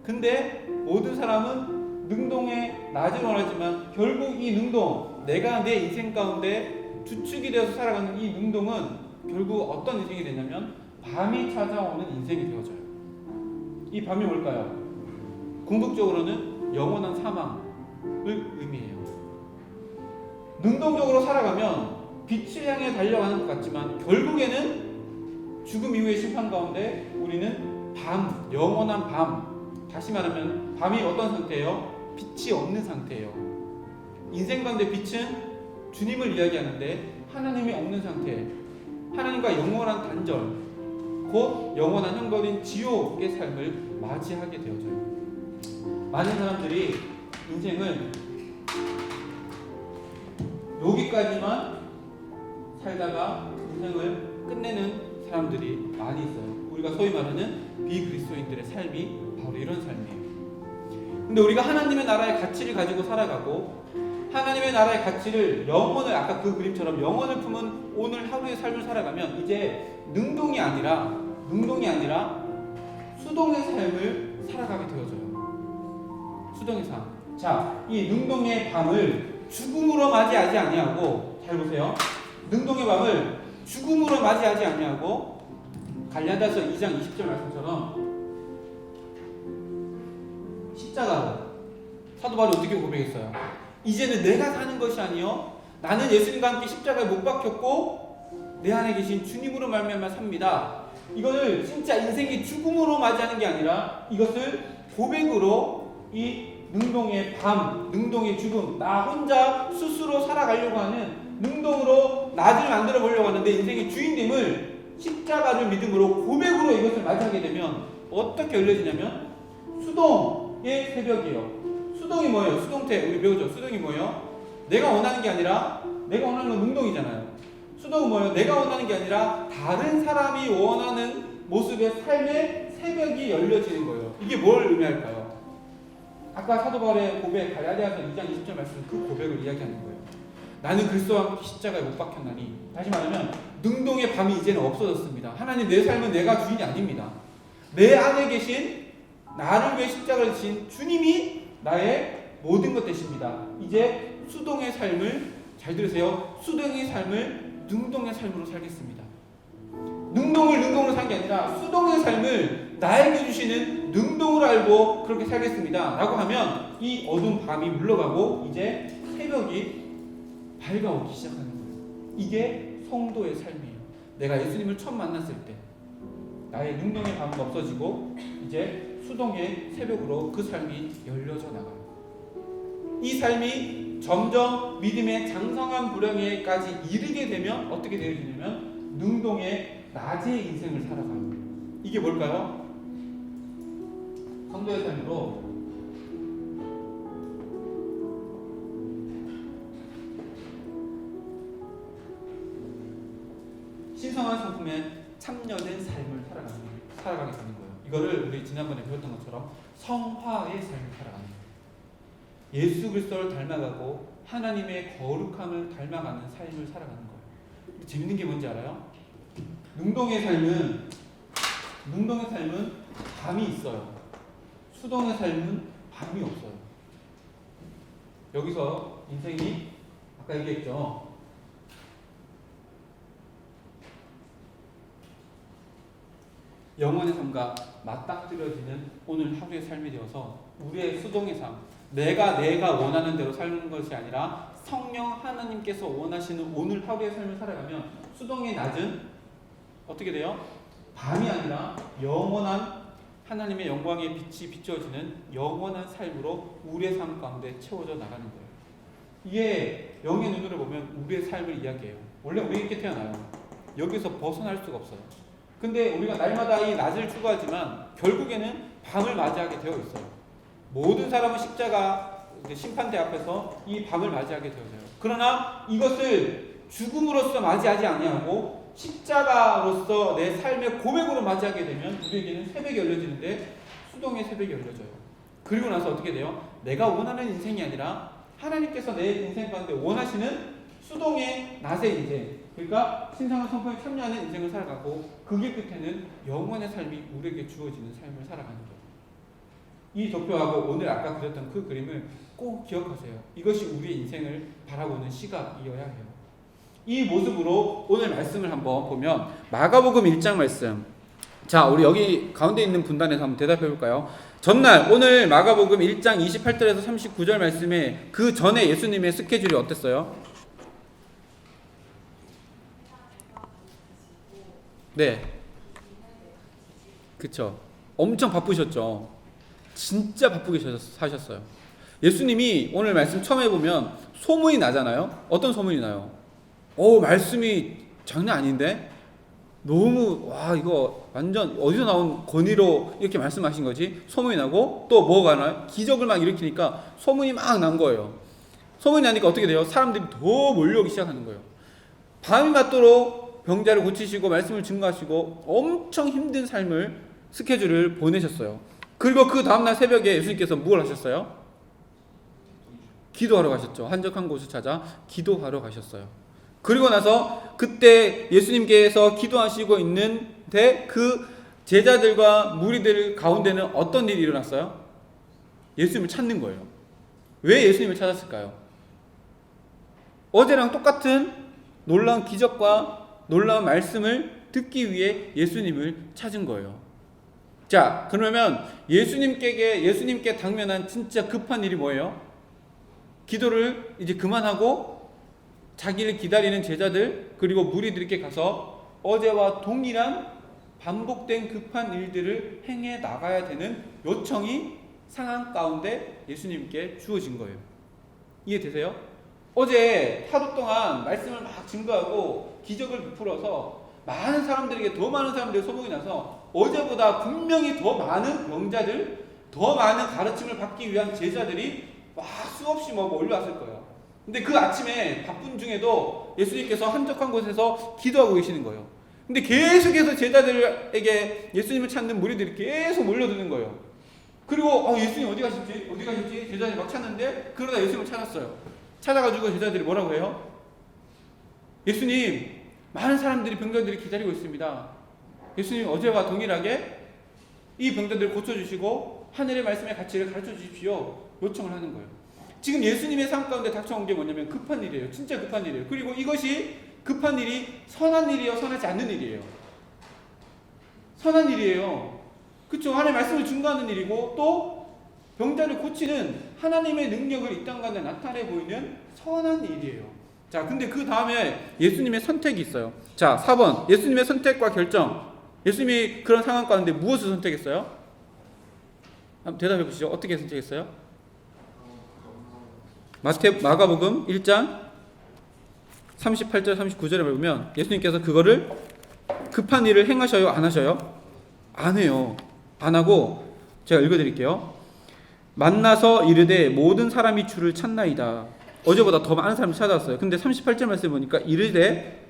근데 모든 사람은 능동의 낮을 원하지만 결국 이 능동, 내가 내 인생 가운데 주축이 되어서 살아가는 이 능동은 결국 어떤 인생이 되냐면 밤이 찾아오는 인생이 되어져요. 이 밤이 뭘까요? 궁극적으로는 영원한 사망을 의미해요. 능동적으로 살아가면 빛을 향해 달려가는 것 같지만 결국에는 죽음 이후의 심판 가운데 우리는 밤, 영원한 밤, 다시 말하면 밤이 어떤 상태예요? 빛이 없는 상태예요. 인생 가운데 빛은 주님을 이야기하는데 하나님이 없는 상태, 하나님과 영원한 단절, 곧 영원한 형벌인 지옥의 삶을 맞이하게 되어져요. 많은 사람들이 인생을 여기까지만 살다가 인생을 끝내는 사람들이 많이 있어요. 우리가 소위 말하는 비그리스도인들의 삶이 바로 이런 삶이에요. 근데 우리가 하나님의 나라의 가치를 가지고 살아가고 하나님의 나라의 가치를 영혼을, 아까 그 그림처럼 영혼을 품은 오늘 하루의 삶을 살아가면 이제 능동이 아니라 수동의 삶을 살아가게 되어져요. 수동의 삶. 자, 이 능동의 밤을 죽음으로 맞이하지 아니하고, 잘 보세요. 능동의 밤을 죽음으로 맞이하지 아니하고 갈라디아서 2장 20절 말씀처럼 십자가로, 사도 바울이 어떻게 고백했어요? 이제는 내가 사는 것이 아니요 나는 예수님과 함께 십자가에 못 박혔고 내 안에 계신 주님으로 말미암아 삽니다. 이거를 진짜 인생이 죽음으로 맞이하는 게 아니라 이것을 고백으로 이 능동의 밤, 능동의 죽음, 나 혼자 스스로 살아가려고 하는 능동으로 낮을 만들어 보려고 하는데 인생의 주인님을 십자가를 믿음으로 고백으로 이것을 맞이하게 되면 어떻게 열려지냐면 수동의 새벽이에요. 수동이 뭐예요? 수동태 우리 배우죠. 수동이 뭐예요? 내가 원하는 게 아니라, 내가 원하는 건 능동이잖아요. 수동은 뭐예요? 내가 원하는 게 아니라 다른 사람이 원하는 모습의 삶의 새벽이 열려지는 거예요. 이게 뭘 의미할까요? 아까 사도 바울의 고백, 갈라디아서 2장 20절 말씀, 그 고백을 이야기하는 거예요. 나는 그리스도와 함께 십자가에 못 박혔나니, 다시 말하면 능동의 밤이 이제는 없어졌습니다. 하나님, 내 삶은 내가 주인이 아닙니다. 내 안에 계신, 나를 위해 십자가를 지신 주님이 나의 모든 것 되십니다. 이제 수동의 삶을, 잘 들으세요, 수동의 삶을 능동의 삶으로 살겠습니다. 능동을 능동으로 산 게 아니라 수동의 삶을 나에게 주시는 능동으로 알고 그렇게 살겠습니다 라고 하면 이 어두운 밤이 물러가고 이제 새벽이 밝아오기 시작하는 거예요. 이게 성도의 삶이에요. 내가 예수님을 처음 만났을 때 나의 능동의 밤은 없어지고 이제 수동의 새벽으로 그 삶이 열려져 나가요. 이 삶이 점점 믿음의 장성한 불행에까지 이르게 되면 어떻게 되어지냐면 능동의 낮의 인생을 살아가요. 이게 뭘까요? 성도의 삶으로 신성한 성품에 참여된 삶을 살아가게 되는 거예요. 이거를 우리 지난번에 배웠던 것처럼 성화의 삶을 살아가는 거예요. 예수 그리스도를 닮아가고 하나님의 거룩함을 닮아가는 삶을 살아가는 거예요. 재밌는 게 뭔지 알아요? 능동의 삶은 밤이 있어요. 수동의 삶은 밤이 없어요. 여기서 인생이 아까 얘기했죠. 영혼의 삶과 맞닥뜨려지는 오늘 하루의 삶이 되어서 우리의 수동의 삶, 내가 원하는 대로 사는 것이 아니라 성령 하나님께서 원하시는 오늘 하루의 삶을 살아가면 수동의 낮은 어떻게 돼요? 밤이 아니라 영원한 하나님의 영광의 빛이 비춰지는 영원한 삶으로 우리의 삶 가운데 채워져 나가는 거예요. 이게 영의 눈으로 보면 우리의 삶을 이야기해요. 원래 우리 이렇게 태어나요. 여기서 벗어날 수가 없어요. 근데 우리가 날마다 이 낮을 추구하지만 결국에는 밤을 맞이하게 되어 있어요. 모든 사람은 십자가 심판대 앞에서 이 밤을 맞이하게 되어져요. 그러나 이것을 죽음으로써 맞이하지 아니하고 십자가로서 내 삶의 고백으로 맞이하게 되면 우리에게는 새벽이 열려지는데 수동의 새벽이 열려져요. 그리고 나서 어떻게 돼요? 내가 원하는 인생이 아니라 하나님께서 내 인생 가운데 원하시는 수동의 낮의 인생, 그러니까 신성한 성품에 참여하는 인생을 살아가고 그 길 끝에는 영원의 삶이 우리에게 주어지는 삶을 살아가는 거예요. 이 도표하고 오늘 아까 그렸던 그 그림을 꼭 기억하세요. 이것이 우리의 인생을 바라보는 시각이어야 해요. 이 모습으로 오늘 말씀을 한번 보면 마가복음 1장 말씀. 자, 우리 여기 가운데 있는 분단에서 한번 대답해 볼까요? 전날 오늘 마가복음 1장 28절에서 39절 말씀에 그 전에 예수님의 스케줄이 어땠어요? 네. 그쵸. 엄청 바쁘셨죠. 진짜 바쁘게 사셨어요. 예수님이 오늘 말씀 처음에 보면 소문이 나잖아요. 어떤 소문이 나요? 말씀이 장난 아닌데? 너무, 이거 완전 어디서 나온 권위로 이렇게 말씀하신 거지? 소문이 나고, 또 뭐가 나요? 기적을 막 일으키니까 소문이 막 난 거예요. 소문이 나니까 어떻게 돼요? 사람들이 더 몰려오기 시작하는 거예요. 밤이 맞도록 병자를 고치시고 말씀을 증거하시고 엄청 힘든 삶을 스케줄을 보내셨어요. 그리고 그 다음날 새벽에 예수님께서 뭘 하셨어요? 기도하러 가셨죠. 한적한 곳을 찾아 기도하러 가셨어요. 그리고 나서 그때 예수님께서 기도하시고 있는데 그 제자들과 무리들 가운데는 어떤 일이 일어났어요? 예수님을 찾는 거예요. 왜 예수님을 찾았을까요? 어제랑 똑같은 놀라운 기적과 놀라운 말씀을 듣기 위해 예수님을 찾은 거예요. 자, 그러면 예수님께 당면한 진짜 급한 일이 뭐예요? 기도를 이제 그만하고 자기를 기다리는 제자들 그리고 무리들에게 가서 어제와 동일한 반복된 급한 일들을 행해 나가야 되는 요청이 상황 가운데 예수님께 주어진 거예요. 이해되세요? 어제 하루 동안 말씀을 막 증거하고 기적을 베풀어서 많은 사람들에게 더 많은 사람들의 소문이 나서 어제보다 분명히 더 많은 병자들, 더 많은 가르침을 받기 위한 제자들이 막 수없이 몰려왔을 거예요. 근데 그 아침에 바쁜 중에도 예수님께서 한적한 곳에서 기도하고 계시는 거예요. 근데 계속해서 제자들에게 예수님을 찾는 무리들이 계속 몰려드는 거예요. 그리고 예수님 어디 가셨지? 제자들이 막 찾는데 그러다 예수님을 찾았어요. 찾아가지고 제자들이 뭐라고 해요? 예수님, 많은 사람들이 병자들이 기다리고 있습니다. 예수님 어제와 동일하게 이 병자들을 고쳐주시고 하늘의 말씀의 가치를 가르쳐 주십시오. 요청을 하는 거예요. 지금 예수님의 삶 가운데 닥쳐온 게 뭐냐면 급한 일이에요. 진짜 급한 일이에요. 그리고 이것이 급한 일이 선한 일이에요? 선하지 않는 일이에요? 선한 일이에요. 그쵸? 하나님의 말씀을 증거하는 일이고 또 병자를 고치는 하나님의 능력을 이 땅 가운데 나타내 보이는 선한 일이에요. 자, 근데 그 다음에 예수님의 선택이 있어요. 자, 4번 예수님의 선택과 결정. 예수님이 그런 상황 가운데 무엇을 선택했어요? 한번 대답해 보시죠. 어떻게 선택했어요? 마가복음 1장 38절 39절에 보면 예수님께서 그거를 급한 일을 행하셔요? 안 하셔요? 안 해요. 안 하고 제가 읽어드릴게요. 만나서 이르되 모든 사람이 주를 찾나이다. 어제보다 더 많은 사람이 찾아왔어요. 근데 38절 말씀 보니까 이르되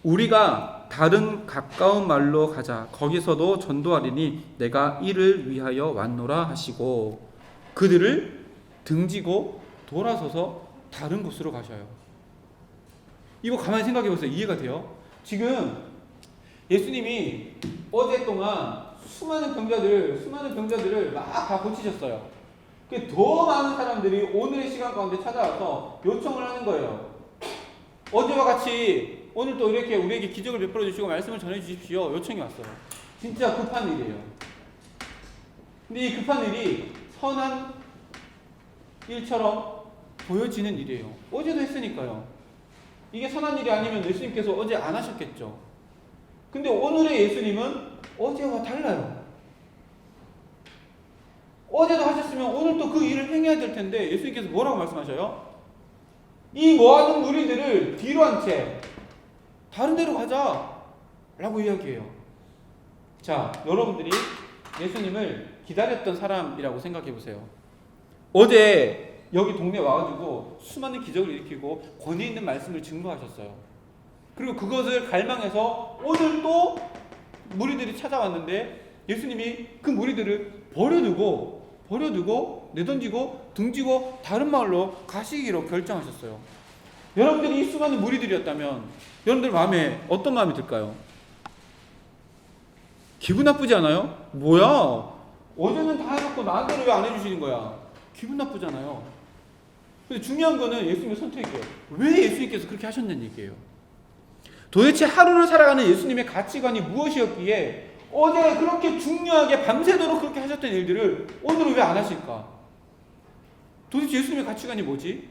우리가 다른 가까운 말로 가자. 거기서도 전도하리니 내가 이를 위하여 왔노라 하시고 그들을 등지고 돌아서서 다른 곳으로 가셔요. 이거 가만히 생각해 보세요. 이해가 돼요? 지금 예수님이 어제 동안 수많은 병자들을 막 다 고치셨어요. 더 많은 사람들이 오늘의 시간 가운데 찾아와서 요청을 하는 거예요. 어제와 같이 오늘 또 이렇게 우리에게 기적을 베풀어 주시고 말씀을 전해 주십시오. 요청이 왔어요. 진짜 급한 일이에요. 근데 이 급한 일이 선한 일처럼 보여지는 일이에요. 어제도 했으니까요. 이게 선한 일이 아니면 예수님께서 어제 안 하셨겠죠. 근데 오늘의 예수님은 어제와 달라요. 어제도 하셨으면 오늘 또 그 일을 행해야 될 텐데 예수님께서 뭐라고 말씀하셔요? 이 모아둔 무리들을 뒤로 한 채 다른 데로 가자 라고 이야기해요. 자, 여러분들이 예수님을 기다렸던 사람이라고 생각해 보세요. 어제 여기 동네에 와가지고 수많은 기적을 일으키고 권위 있는 말씀을 증거하셨어요. 그리고 그것을 갈망해서 오늘 또 무리들이 찾아왔는데 예수님이 그 무리들을 버려두고 내던지고 등지고 다른 마을로 가시기로 결정하셨어요. 여러분들이 이 수많은 무리들이었다면 여러분들 마음에 어떤 마음이 들까요? 기분 나쁘지 않아요? 뭐야? 어제는 다 해놓고 나한테는 왜 안 해주시는 거야? 기분 나쁘잖아요. 근데 중요한 거는 예수님의 선택이에요. 왜 예수님께서 그렇게 하셨냐는 얘기예요. 도대체 하루를 살아가는 예수님의 가치관이 무엇이었기에 어제 그렇게 중요하게 밤새도록 그렇게 하셨던 일들을 오늘은 왜 안 하실까? 도대체 예수님의 가치관이 뭐지?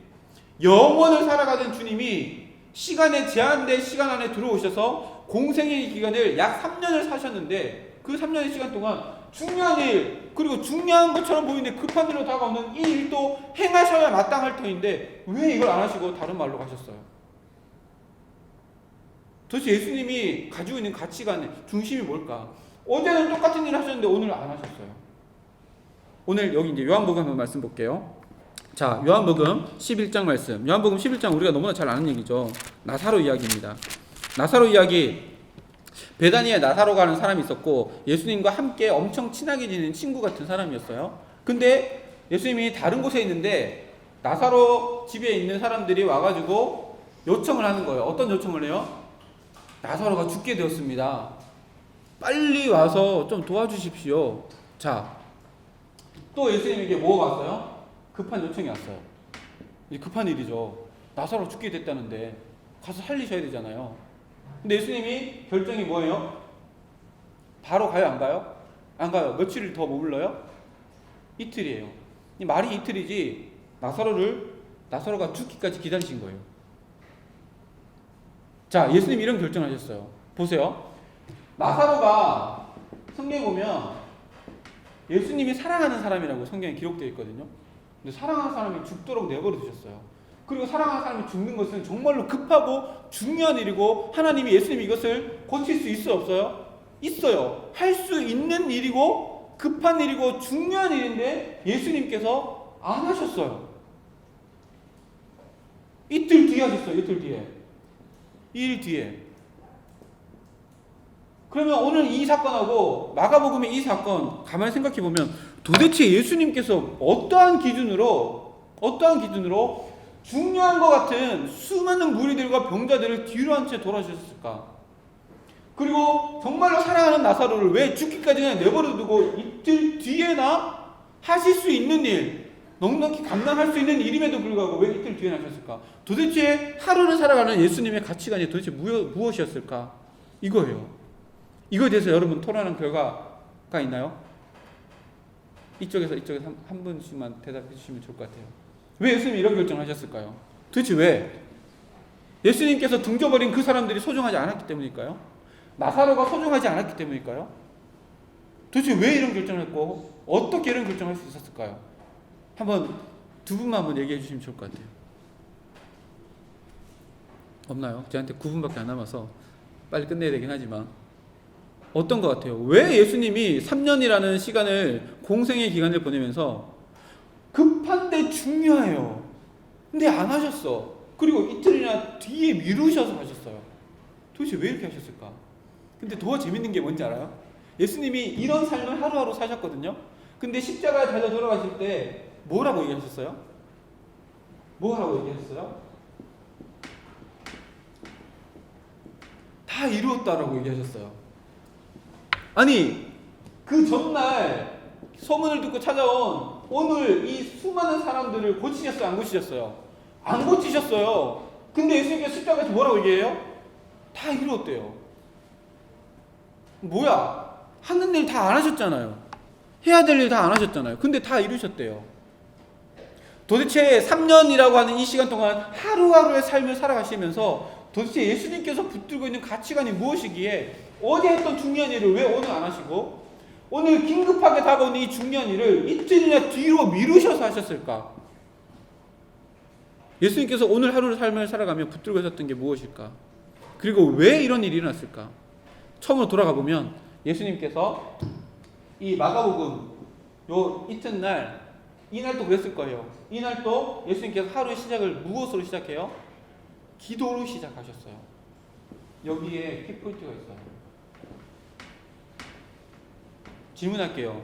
영원을 살아가는 주님이 시간에 제한된 시간 안에 들어오셔서 공생의 기간을 약 3년을 사셨는데 그 3년의 시간 동안 중요한 일, 그리고 중요한 것처럼 보이는데 급한 일로 다가오는 이 일도 행하셔야 마땅할 터인데 왜 이걸 안 하시고 다른 말로 가셨어요? 도대체 예수님이 가지고 있는 가치관의 중심이 뭘까? 어제는 똑같은 일을 하셨는데 오늘 안 하셨어요. 오늘 여기 이제 요한복음 한번 말씀 볼게요. 자, 요한복음 11장 말씀. 요한복음 11장 우리가 너무나 잘 아는 얘기죠. 나사로 이야기입니다. 나사로 이야기. 베다니에 나사로가 는 사람이 있었고 예수님과 함께 엄청 친하게 지내는 친구 같은 사람이었어요. 근데 예수님이 다른 곳에 있는데 나사로 집에 있는 사람들이 와가지고 요청을 하는 거예요. 어떤 요청을 해요? 나사로가 죽게 되었습니다. 빨리 와서 좀 도와주십시오. 자, 또 예수님에게 뭐가 왔어요? 급한 요청이 왔어요. 급한 일이죠. 나사로 죽게 됐다는데 가서 살리셔야 되잖아요. 근데 예수님이 결정이 뭐예요? 바로 가요, 안 가요? 안 가요. 며칠을 더 머물러요? 이틀이에요. 말이 이틀이지 나사로가 죽기까지 기다리신 거예요. 자, 예수님이 이런 결정을 하셨어요. 보세요. 나사로가 성경에 보면 예수님이 사랑하는 사람이라고 성경에 기록되어 있거든요. 근데 사랑하는 사람이 죽도록 내버려 두셨어요. 그리고 사랑하는 사람이 죽는 것은 정말로 급하고 중요한 일이고 하나님이 예수님이 이것을 고칠 수 있어요, 없어요? 있어요. 할 수 있는 일이고 급한 일이고 중요한 일인데 예수님께서 안 하셨어요. 이틀 뒤에 하셨어요. 이틀 뒤에. 2일 뒤에. 그러면 오늘 이 사건하고 마가복음의 이 사건 가만히 생각해 보면 도대체 예수님께서 어떠한 기준으로 중요한 것 같은 수많은 무리들과 병자들을 뒤로 한 채 돌아주셨을까? 그리고 정말로 사랑하는 나사로를 왜 죽기까지 그냥 내버려 두고 이틀 뒤에나 하실 수 있는 일, 넉넉히 감당할 수 있는 일임에도 불구하고 왜 이틀 뒤에 하셨을까? 도대체 하루를 살아가는 예수님의 가치관이 도대체 무엇이었을까? 이거예요. 이거에 대해서 여러분 토론하는 결과가 있나요? 이쪽에서 한 분씩만 대답해 주시면 좋을 것 같아요. 왜 예수님이 이런 결정을 하셨을까요? 도대체 왜? 예수님께서 등져버린 그 사람들이 소중하지 않았기 때문일까요? 나사로가 소중하지 않았기 때문일까요? 도대체 왜 이런 결정을 했고 어떻게 이런 결정을 할 수 있었을까요? 한번 두 분만 한번 얘기해 주시면 좋을 것 같아요. 없나요? 저한테 9분밖에 안 남아서 빨리 끝내야 되긴 하지만 어떤 것 같아요? 왜 예수님이 3년이라는 시간을 공생의 기간을 보내면서 급한데 중요해요. 근데 안 하셨어. 그리고 이틀이나 뒤에 미루셔서 하셨어요. 도대체 왜 이렇게 하셨을까? 근데 더 재밌는 게 뭔지 알아요? 예수님이 이런 삶을 하루하루 사셨거든요. 근데 십자가에 달려 돌아가실 때 뭐라고 얘기하셨어요? 뭐라고 얘기하셨어요? 다 이루었다라고 얘기하셨어요. 아니 그 전날 소문을 듣고 찾아온 오늘 이 수많은 사람들을 고치셨어요? 안 고치셨어요? 안 고치셨어요. 근데 예수님께서 십자가에서 뭐라고 얘기해요? 다 이루었대요. 뭐야? 하는 일 다 안 하셨잖아요. 해야 될 일 다 안 하셨잖아요. 근데 다 이루셨대요. 도대체 3년이라고 하는 이 시간 동안 하루하루의 삶을 살아가시면서 도대체 예수님께서 붙들고 있는 가치관이 무엇이기에 어제 했던 중요한 일을 왜 오늘 안 하시고 오늘 긴급하게 다가오는 이 중요한 일을 이틀이나 뒤로 미루셔서 하셨을까? 예수님께서 오늘 하루의 삶을 살아가며 붙들고 있었던 게 무엇일까? 그리고 왜 이런 일이 일어났을까? 처음으로 돌아가 보면 예수님께서 이 마가복음 요 이튿날 이날도 그랬을 거예요. 이날도 예수님께서 하루의 시작을 무엇으로 시작해요? 기도로 시작하셨어요. 여기에 키포인트가 있어요. 질문할게요.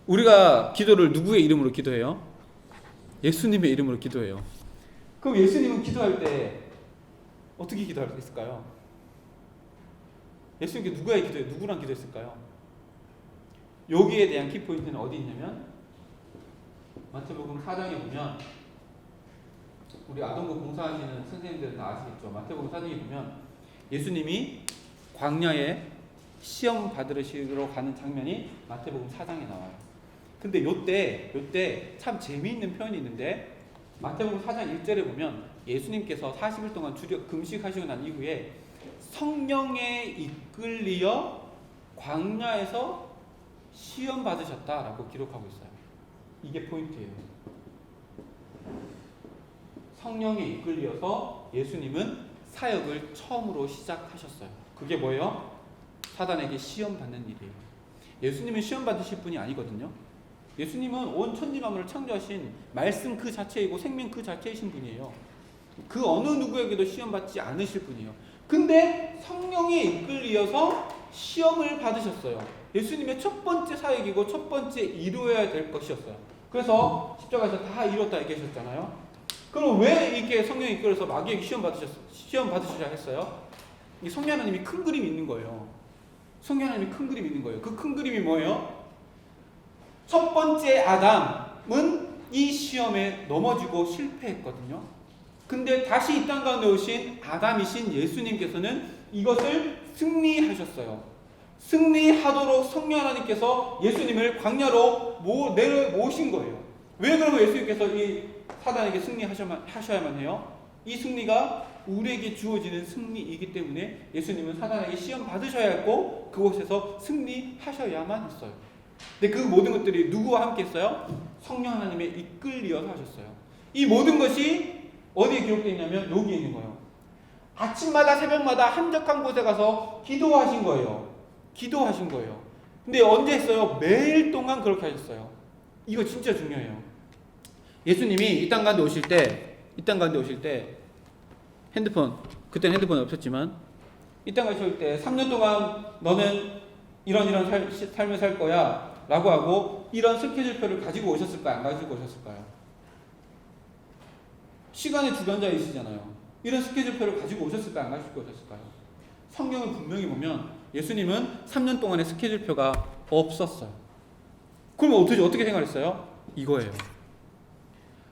우리가 기도를 누구의 이름으로 기도해요? 예수님의 이름으로 기도해요. 그럼 예수님은 기도할 때 어떻게 기도할 수 있을까요? 예수님께 누구랑 기도했을까요? 여기에 대한 키포인트는 어디 있냐면 마태복음 4장에 보면 우리 아동부 봉사하시는 선생님들은 다 아시겠죠. 마태복음 4장에 보면 예수님이 광야에 시험 받으시러 가는 장면이 마태복음 4장에 나와요. 근데 요때 참 재미있는 표현이 있는데 마태복음 4장 1절에 보면 예수님께서 40일 동안 금식하시고 난 이후에 성령에 이끌리어 광야에서 시험 받으셨다라고 기록하고 있어요. 이게 포인트예요. 성령에 이끌려서 예수님은 사역을 처음으로 시작하셨어요. 그게 뭐예요? 사단에게 시험 받는 일이에요. 예수님은 시험 받으실 분이 아니거든요. 예수님은 온 천지만물을 창조하신 말씀 그 자체이고 생명 그 자체이신 분이에요. 그 어느 누구에게도 시험 받지 않으실 분이에요. 근데 성령에 이끌려서 시험을 받으셨어요. 예수님의 첫 번째 사역이고 첫 번째 이루어야 될 것이었어요. 그래서 십자가에서 다 이뤘다 얘기하셨잖아요. 그럼 왜 이렇게 성령에 이끌어서 마귀에게 시험 받으셔야 했어요? 이 성령 하나님이 큰 그림이 있는 거예요. 성령 하나님이 큰 그림이 있는 거예요. 그 큰 그림이 뭐예요? 첫 번째 아담은 이 시험에 넘어지고 실패했거든요. 근데 다시 이 땅 가운데 오신 아담이신 예수님께서는 이것을 승리하셨어요. 승리하도록 성령 하나님께서 예수님을 광야로 모신 거예요. 왜 그러면 예수님께서 이 사단에게 승리하셔야만 해요? 이 승리가 우리에게 주어지는 승리이기 때문에 예수님은 사단에게 시험 받으셔야 했고 그곳에서 승리하셔야만 했어요. 근데 그 모든 것들이 누구와 함께 했어요? 성령 하나님의 이끌리어서 하셨어요. 이 모든 것이 어디에 기록되어 있냐면 여기에 있는 거예요. 아침마다 새벽마다 한적한 곳에 가서 기도하신 거예요. 기도하신 거예요. 근데 언제 했어요? 매일 동안 그렇게 하셨어요. 이거 진짜 중요해요. 예수님이 이 땅 가운데 오실 때 그때는 핸드폰이 없었지만 이 땅 가실 때 3년 동안 너는 이런 삶을 살 거야 라고 하고 이런 스케줄표를 가지고 오셨을까요? 안 가지고 오셨을까요? 시간의 주관자이시잖아요. 이런 스케줄표를 가지고 오셨을까요? 안 가지고 오셨을까요? 성경을 분명히 보면 예수님은 3년 동안의 스케줄표가 없었어요. 그럼 어떻게 생활했어요? 이거예요.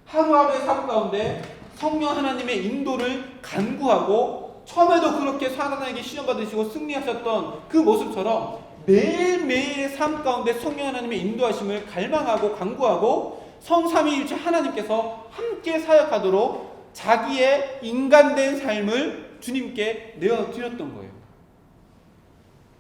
하루하루의 삶 가운데 성령 하나님의 인도를 간구하고 처음에도 그렇게 사단에게 시험 받으시고 승리하셨던 그 모습처럼 매일매일의 삶 가운데 성령 하나님의 인도하심을 갈망하고 간구하고 성삼위일체 하나님께서 함께 사역하도록 자기의 인간된 삶을 주님께 내어드렸던 거예요.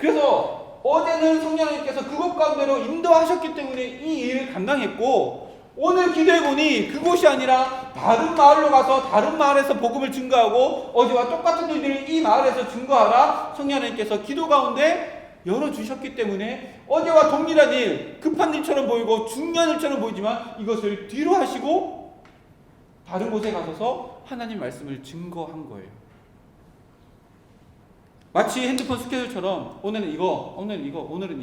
그래서 어제는 성령 하나님께서 그곳 가운데로 인도하셨기 때문에 이 일을 감당했고, 오늘 기도해보니 그곳이 아니라 다른 마을로 가서 다른 마을에서 복음을 증거하고 어제와 똑같은 일들을 이 마을에서 증거하라 성령 하나님께서 기도 가운데 열어주셨기 때문에 어제와 동일한 일, 급한 일처럼 보이고 중요한 일처럼 보이지만 이것을 뒤로 하시고 다른 곳에 가셔서 하나님 말씀을 증거한 거예요. 마치 핸드폰 스케줄처럼 오늘은 이거, 오늘은 이거, 오늘은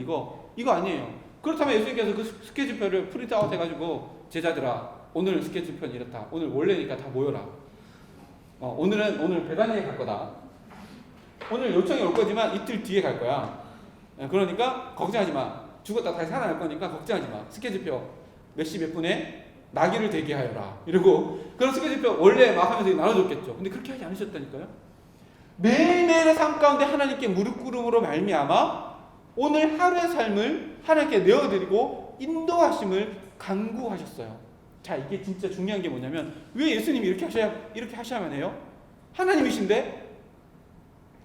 이거 아니에요. 그렇다면 예수님께서 그 스케줄표를 프린트아웃 해가지고 제자들아, 오늘 스케줄표는 이렇다. 오늘 원래니까 다 모여라. 오늘 배단위에 갈 거다. 오늘 요청이 올 거지만 이틀 뒤에 갈 거야. 그러니까 걱정하지 마. 죽었다 다시 살아날 거니까 걱정하지 마. 스케줄표 몇 시 몇 분에 나귀를 대기하여라. 이러고 그런 스케줄표 원래 막 하면서 나눠줬겠죠. 근데 그렇게 하지 않으셨다니까요. 매일매일의 삶 가운데 하나님께 무릎 꿇음으로 말미암아 오늘 하루의 삶을 하나님께 내어드리고 인도하심을 간구하셨어요. 자, 이게 진짜 중요한 게 뭐냐면 왜 예수님이 이렇게 하셔야만 해요? 하나님이신데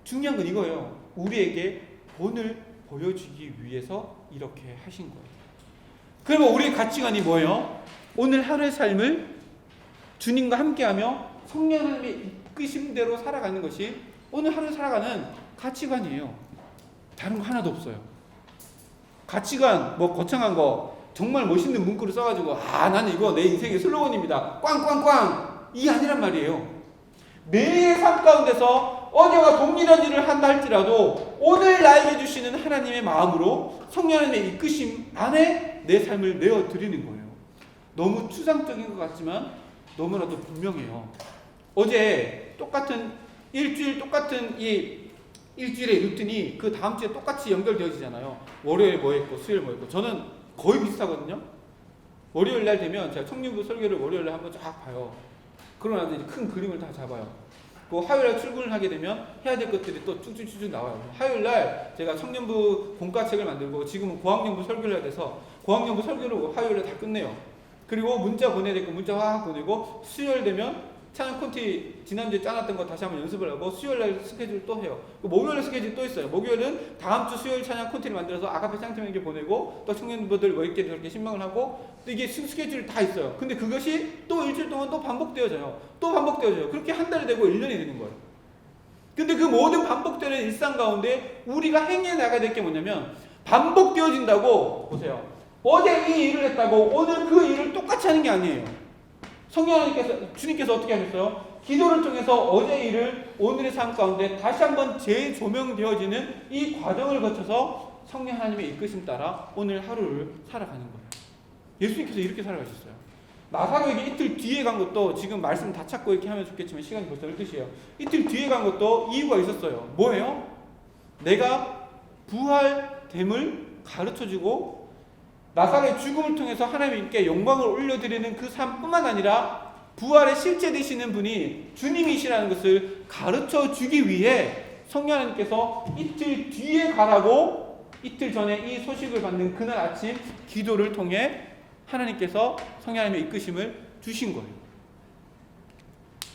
중요한 건 이거예요. 우리에게 본을 보여주기 위해서 이렇게 하신 거예요. 그러면 우리의 가치관이 뭐예요? 오늘 하루의 삶을 주님과 함께하며 성령 하나님의 이끄심대로 살아가는 것이 오늘 하루 살아가는 가치관이에요. 다른 거 하나도 없어요. 가치관 뭐 거창한 거 정말 멋있는 문구를 써가지고 나는 이거 내 인생의 슬로건입니다. 꽝꽝꽝 이게 아니란 말이에요. 매일 삶 가운데서 어제와 동일한 일을 한다 할지라도 오늘 나에게 주시는 하나님의 마음으로 성령 하나님의 이끄심 안에 내 삶을 내어드리는 거예요. 너무 추상적인 것 같지만 너무나도 분명해요. 어제 똑같은 똑같은 이 일주일의 루틴이 그 다음 주에 똑같이 연결되어지잖아요. 월요일 뭐 했고 수요일 뭐 했고. 저는 거의 비슷하거든요. 월요일 날 되면 제가 청년부 설교를 월요일 날 한번 쫙 봐요. 그러고 나서 이제 큰 그림을 다 잡아요. 그 화요일 날 출근을 하게 되면 해야 될 것들이 또 쭉쭉쭉 나와요. 화요일 날 제가 청년부 공과책을 만들고 지금은 고학년부 설교를 해야 돼서 고학년부 설교를 화요일 날 다 끝내요. 그리고 문자 보내야 될 거 문자 확 보내고 수요일 되면 찬양 콘티 지난주에 짜놨던 거 다시 한번 연습을 하고 수요일날 스케줄 또 해요. 목요일 스케줄 또 있어요. 목요일은 다음 주 수요일 찬양 콘티를 만들어서 아가페 찬양팀에게 보내고 또 청년부들 뭐 이렇게 저렇게 신방을 하고 또 이게 스케줄이 다 있어요. 근데 그것이 또 일주일 동안 또 반복되어져요. 또 반복되어져요. 그렇게 한 달이 되고 1년이 되는 거예요. 근데 그 모든 반복되는 일상 가운데 우리가 행해 나가야 될 게 뭐냐면 반복되어진다고 보세요. 어제 이 일을 했다고 오늘 그 일을 똑같이 하는 게 아니에요. 성령 하나님께서 주님께서 어떻게 하셨어요? 기도를 통해서 어제 일을 오늘의 삶 가운데 다시 한번 재조명되어지는 이 과정을 거쳐서 성령 하나님의 이끄심 따라 오늘 하루를 살아가는 거예요. 예수님께서 이렇게 살아가셨어요. 나사로에게 이틀 뒤에 간 것도 지금 말씀 다 찾고 이렇게 하면 좋겠지만 시간이 벌써 12시예요. 이틀 뒤에 간 것도 이유가 있었어요. 뭐예요? 내가 부활됨을 가르쳐주고 나사로의 죽음을 통해서 하나님께 영광을 올려드리는 그 삶뿐만 아니라 부활의 실제 되시는 분이 주님이시라는 것을 가르쳐 주기 위해 성령 하나님께서 이틀 뒤에 가라고 이틀 전에 이 소식을 받는 그날 아침 기도를 통해 하나님께서 성령 하나님의 이끄심을 주신 거예요.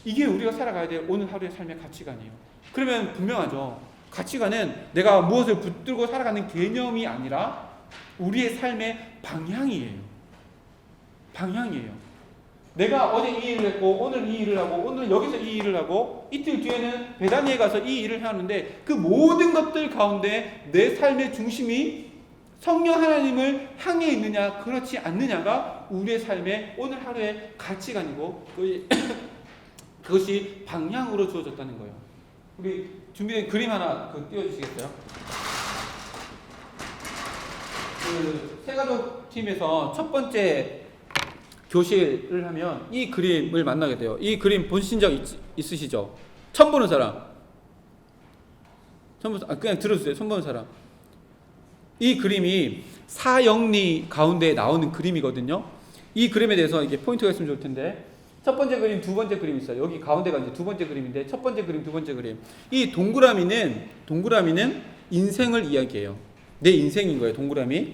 이게 우리가 살아가야 될 오늘 하루의 삶의 가치관이에요. 그러면 분명하죠. 가치관은 내가 무엇을 붙들고 살아가는 개념이 아니라 우리의 삶의 방향이에요. 방향이에요. 내가 어제 이 일을 했고 오늘 이 일을 하고 오늘 여기서 이 일을 하고 이틀 뒤에는 베다니에 가서 이 일을 하는데 그 모든 것들 가운데 내 삶의 중심이 성령 하나님을 향해 있느냐 그렇지 않느냐가 우리의 삶의 오늘 하루의 가치관이고 그것이 방향으로 주어졌다는 거예요. 우리 준비된 그림 하나 띄워주시겠어요? 그 새가족 팀에서 첫 번째 교실을 하면 이 그림을 만나게 돼요. 이 그림 보신 적 있으시죠? 처음 보는 사람. 그냥 들어주세요. 처음 보는 사람. 이 그림이 사형리 가운데 나오는 그림이거든요. 이 그림에 대해서 이게 포인트가 있으면 좋을 텐데 첫 번째 그림, 두 번째 그림 있어요. 여기 가운데가 이제 두 번째 그림인데 첫 번째 그림, 두 번째 그림. 이 동그라미는 인생을 이야기해요. 내 인생인 거예요. 동그라미.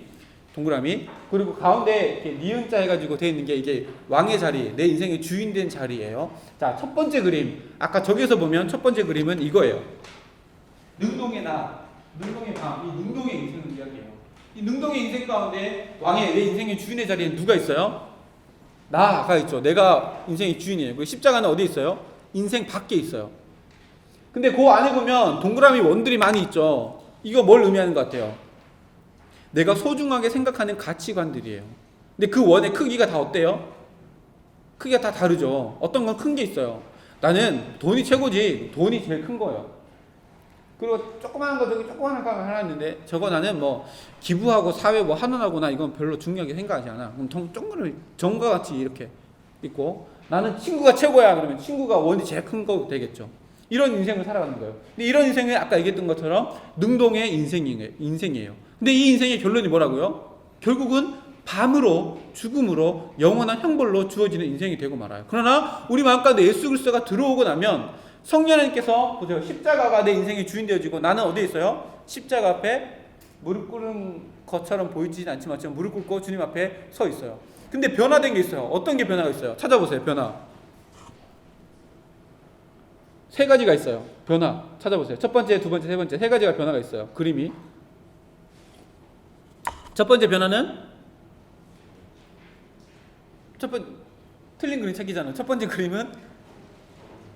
그리고 가운데 이렇게 니은자 해가지고 되어 있는 게 이게 왕의 자리, 내 인생의 주인된 자리예요. 자, 첫 번째 그림. 아까 저기서 보면 첫 번째 그림은 이거예요. 능동의 나. 능동의 방, 이 능동의 인생을 이야기해요. 이 능동의 인생 가운데 왕의 내 인생의 주인의 자리에 누가 있어요? 나가 있죠. 내가 인생의 주인이에요. 그 십자가는 어디 있어요? 인생 밖에 있어요. 근데 그 안에 보면 동그라미 원들이 많이 있죠. 이거 뭘 의미하는 것 같아요? 내가 소중하게 생각하는 가치관들이에요. 근데 그 원의 크기가 다 어때요? 크기가 다 다르죠. 어떤 건 큰 게 있어요. 나는 돈이 최고지. 돈이 제일 큰 거예요. 그리고 조그마한 거 저기 조그마한 거 하나 있는데 저거 나는 뭐 기부하고 사회 뭐 환원하거나 이건 별로 중요하게 생각하지 않아. 그럼 조금은 정과 같이 이렇게 있고 나는 친구가 최고야. 그러면 친구가 원이 제일 큰 거 되겠죠. 이런 인생을 살아가는 거예요. 근데 이런 인생은 아까 얘기했던 것처럼 능동의 인생이에요. 근데 이 인생의 결론이 뭐라고요? 결국은 밤으로 죽음으로 영원한 형벌로 주어지는 인생이 되고 말아요. 그러나 우리 마음 가운데 예수 그리스도가 들어오고 나면 성령 하나님께서 보세요. 십자가가 내 인생의 주인 되어지고 나는 어디에 있어요? 십자가 앞에 무릎 꿇은 것처럼 보이지는 않지만 무릎 꿇고 주님 앞에 서 있어요. 근데 변화된 게 있어요. 어떤 게 변화가 있어요? 찾아보세요. 변화. 세 가지가 있어요. 변화. 찾아보세요. 첫 번째, 두 번째, 세 번째. 세 가지가 변화가 있어요. 그림이. 첫 번째 변화는 틀린 그림 찾기잖아요. 첫 번째 그림은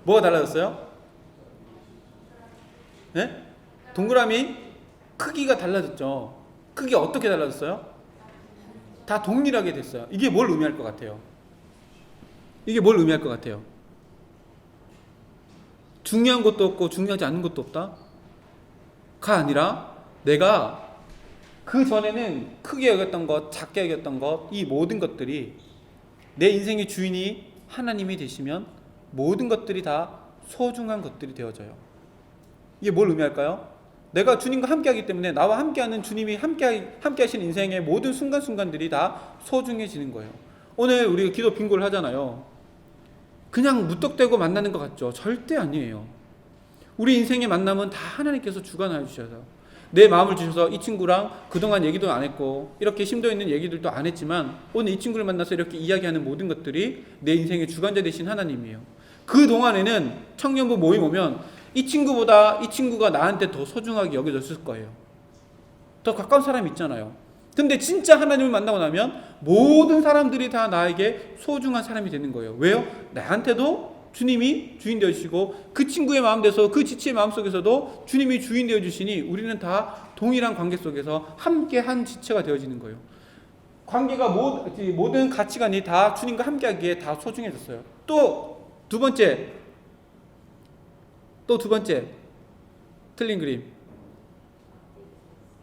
뭐가 달라졌어요? 네? 동그라미 크기가 달라졌죠. 크기가 어떻게 달라졌어요? 다 동일하게 됐어요. 이게 뭘 의미할 것 같아요? 이게 뭘 의미할 것 같아요? 중요한 것도 없고 중요하지 않은 것도 없다? 가 아니라 내가 그 전에는 크게 여겼던 것, 작게 여겼던 것, 이 모든 것들이 내 인생의 주인이 하나님이 되시면 모든 것들이 다 소중한 것들이 되어져요. 이게 뭘 의미할까요? 내가 주님과 함께하기 때문에 나와 함께하는 주님이 함께 하시는 인생의 모든 순간순간들이 다 소중해지는 거예요. 오늘 우리가 기도 빙고를 하잖아요. 그냥 무턱대고 만나는 것 같죠? 절대 아니에요. 우리 인생의 만남은 다 하나님께서 주관하여 주셔서 내 마음을 주셔서 이 친구랑 그동안 얘기도 안 했고 이렇게 심도 있는 얘기들도 안 했지만 오늘 이 친구를 만나서 이렇게 이야기하는 모든 것들이 내 인생의 주관자 되신 하나님이에요. 그 동안에는 청년부 모임 오면 이 친구보다 이 친구가 나한테 더 소중하게 여겨졌을 거예요. 더 가까운 사람이 있잖아요. 근데 진짜 하나님을 만나고 나면 모든 사람들이 다 나에게 소중한 사람이 되는 거예요. 왜요? 나한테도 주님이 주인 되어주시고 그 친구의 마음 속에서 그 지체의 마음 속에서도 주님이 주인 되어주시니 우리는 다 동일한 관계 속에서 함께 한 지체가 되어지는 거예요. 관계가 모든 가치관이 다 주님과 함께하기에 다 소중해졌어요. 또 두 번째 틀린 그림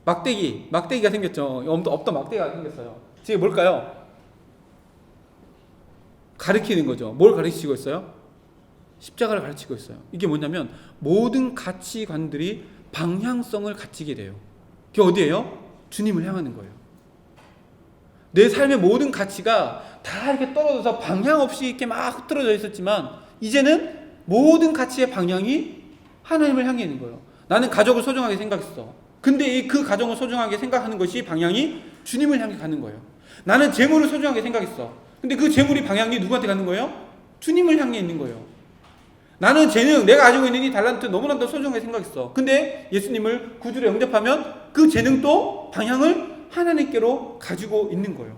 막대기가 생겼죠. 없던 막대기가 생겼어요. 지금 뭘까요? 가리키는 거죠. 뭘 가르치고 있어요? 십자가를 가르치고 있어요. 이게 뭐냐면 모든 가치관들이 방향성을 갖추게 돼요. 그게 어디예요? 주님을 향하는 거예요. 내 삶의 모든 가치가 다 이렇게 떨어져서 방향 없이 이렇게 막 흐트러져 있었지만 이제는 모든 가치의 방향이 하나님을 향해 있는 거예요. 나는 가족을 소중하게 생각했어. 근데 그 가정을 소중하게 생각하는 것이 방향이 주님을 향해 가는 거예요. 나는 재물을 소중하게 생각했어. 근데 그 재물이 방향이 누구한테 가는 거예요? 주님을 향해 있는 거예요. 나는 재능, 내가 가지고 있는 이 달란트 너무나도 소중하게 생각했어. 근데 예수님을 구주로 영접하면 그 재능도 방향을 하나님께로 가지고 있는 거예요.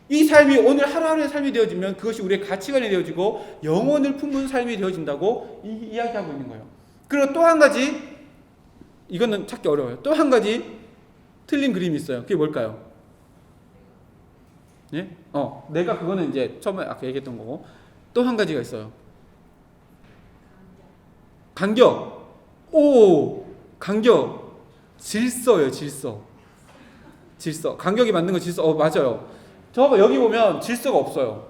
이 삶이 오늘 하루하루의 삶이 되어지면 그것이 우리의 가치관이 되어지고 영혼을 품은 삶이 되어진다고 이야기하고 있는 거예요. 그리고 또 한 가지, 이거는 찾기 어려워요. 또 한 가지 틀린 그림이 있어요. 그게 뭘까요? 예? 내가 그거는 이제 처음에 아까 얘기했던 거고 또 한 가지가 있어요. 간격. 간격. 질서예요, 질서. 간격이 맞는 건 질서. 맞아요. 여기 보면 질서가 없어요.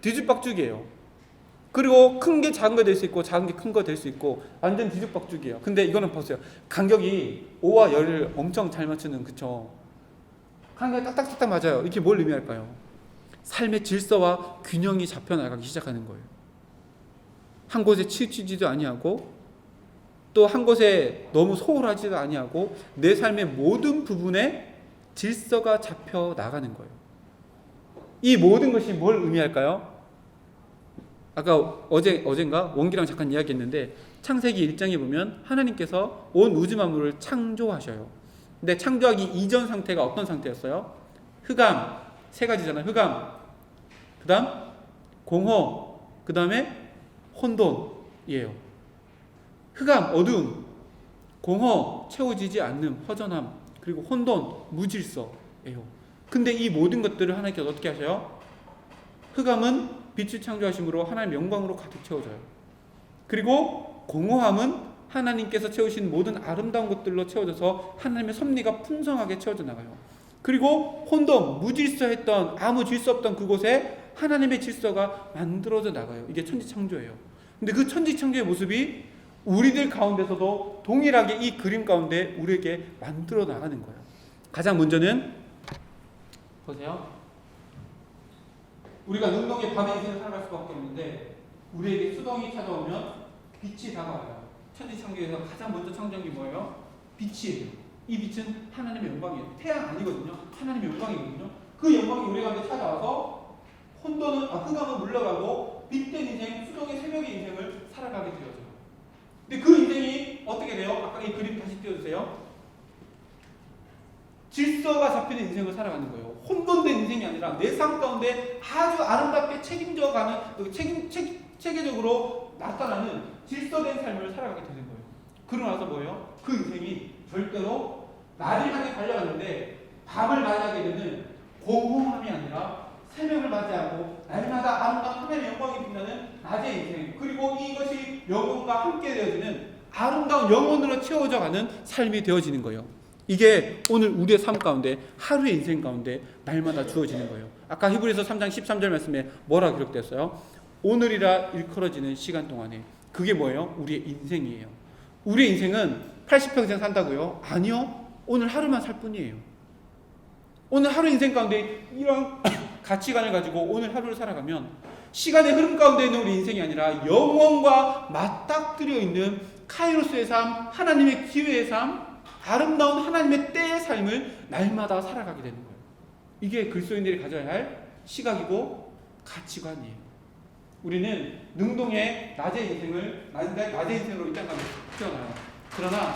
뒤죽박죽이에요. 그리고 큰 게 작은 거 될 수 있고 작은 게 큰 거 될 수 있고 완전 뒤죽박죽이에요. 근데 이거는 보세요. 간격이 5와 10을 엄청 잘 맞추는 그쵸. 간격이 딱딱딱딱 맞아요. 이게 뭘 의미할까요? 삶의 질서와 균형이 잡혀 나가기 시작하는 거예요. 한 곳에 치우치지도 아니하고 또 한 곳에 너무 소홀하지도 아니하고 내 삶의 모든 부분에 질서가 잡혀 나가는 거예요. 이 모든 것이 뭘 의미할까요? 아까 어젠가 원기랑 잠깐 이야기했는데 창세기 1장에 보면 하나님께서 온 우주 만물을 창조하셔요. 근데 창조하기 이전 상태가 어떤 상태였어요? 흑암, 세 가지잖아요. 흑암, 그 다음 공허, 그 다음에 혼돈이에요. 흑암, 어두움, 공허, 채워지지 않는 허전함, 그리고 혼돈, 무질서예요. 근데 이 모든 것들을 하나님께서 어떻게 하셔요? 흑암은 빛을 창조하심으로 하나님의 영광으로 가득 채워져요. 그리고 공허함은 하나님께서 채우신 모든 아름다운 것들로 채워져서 하나님의 섭리가 풍성하게 채워져 나가요. 그리고 혼돈, 무질서했던, 아무 질서 없던 그곳에 하나님의 질서가 만들어져 나가요. 이게 천지창조예요. 근데 그 천지창조의 모습이 우리들 가운데서도 동일하게 이 그림 가운데 우리에게 만들어 나가는 거예요. 가장 먼저는 보세요. 우리가 능동의 밤의 인생을 살아갈 수밖에 없는데 우리에게 수동이 찾아오면 빛이 다가와요. 천지창조에서 가장 먼저 창조한 게 뭐예요? 빛이에요. 이 빛은 하나님의 영광이에요. 태양 아니거든요. 하나님의 영광이거든요. 그 영광이 우리 가운데 찾아와서 흑암은 물러가고 빛된 인생, 수동의 새벽의 인생을 살아가게 되어져요. 근데 그 인생이 어떻게 돼요? 아까 이 그림 다시 띄워주세요. 질서가 잡히는 인생을 살아가는 거예요. 혼돈된 인생이 아니라 내 삶 가운데 아주 아름답게 체계적으로 나타나는 질서된 삶을 살아가게 되는 거예요. 그러고 나서 뭐예요? 그 인생이 절대로 나를 향해 달려가는데 밤을 맞이하게 되는 공허함이 아니라 새벽을 맞이하고 날마다 아름다운 하나님의 영광이 빛나는 낮의 인생, 그리고 이것이 영혼과 함께 되어지는 아름다운 영혼으로 채워져가는 삶이 되어지는 거예요. 이게 오늘 우리의 삶 가운데 하루의 인생 가운데 날마다 주어지는 거예요. 아까 히브리서 3장 13절 말씀에 뭐라 기록됐어요? 오늘이라 일컬어지는 시간 동안에. 그게 뭐예요? 우리의 인생이에요. 우리의 인생은 80평생 산다고요? 아니요. 오늘 하루만 살 뿐이에요. 오늘 하루 인생 가운데 이런 가치관을 가지고 오늘 하루를 살아가면 시간의 흐름 가운데 있는 우리 인생이 아니라 영원과 맞닥뜨려 있는 카이로스의 삶, 하나님의 기회의 삶, 아름다운 하나님의 때의 삶을 날마다 살아가게 되는 거예요. 이게 그리스도인들이 가져야 할 시각이고 가치관이에요. 우리는 능동의 낮의 인생으로 이 땅 가운데 태어나요. 그러나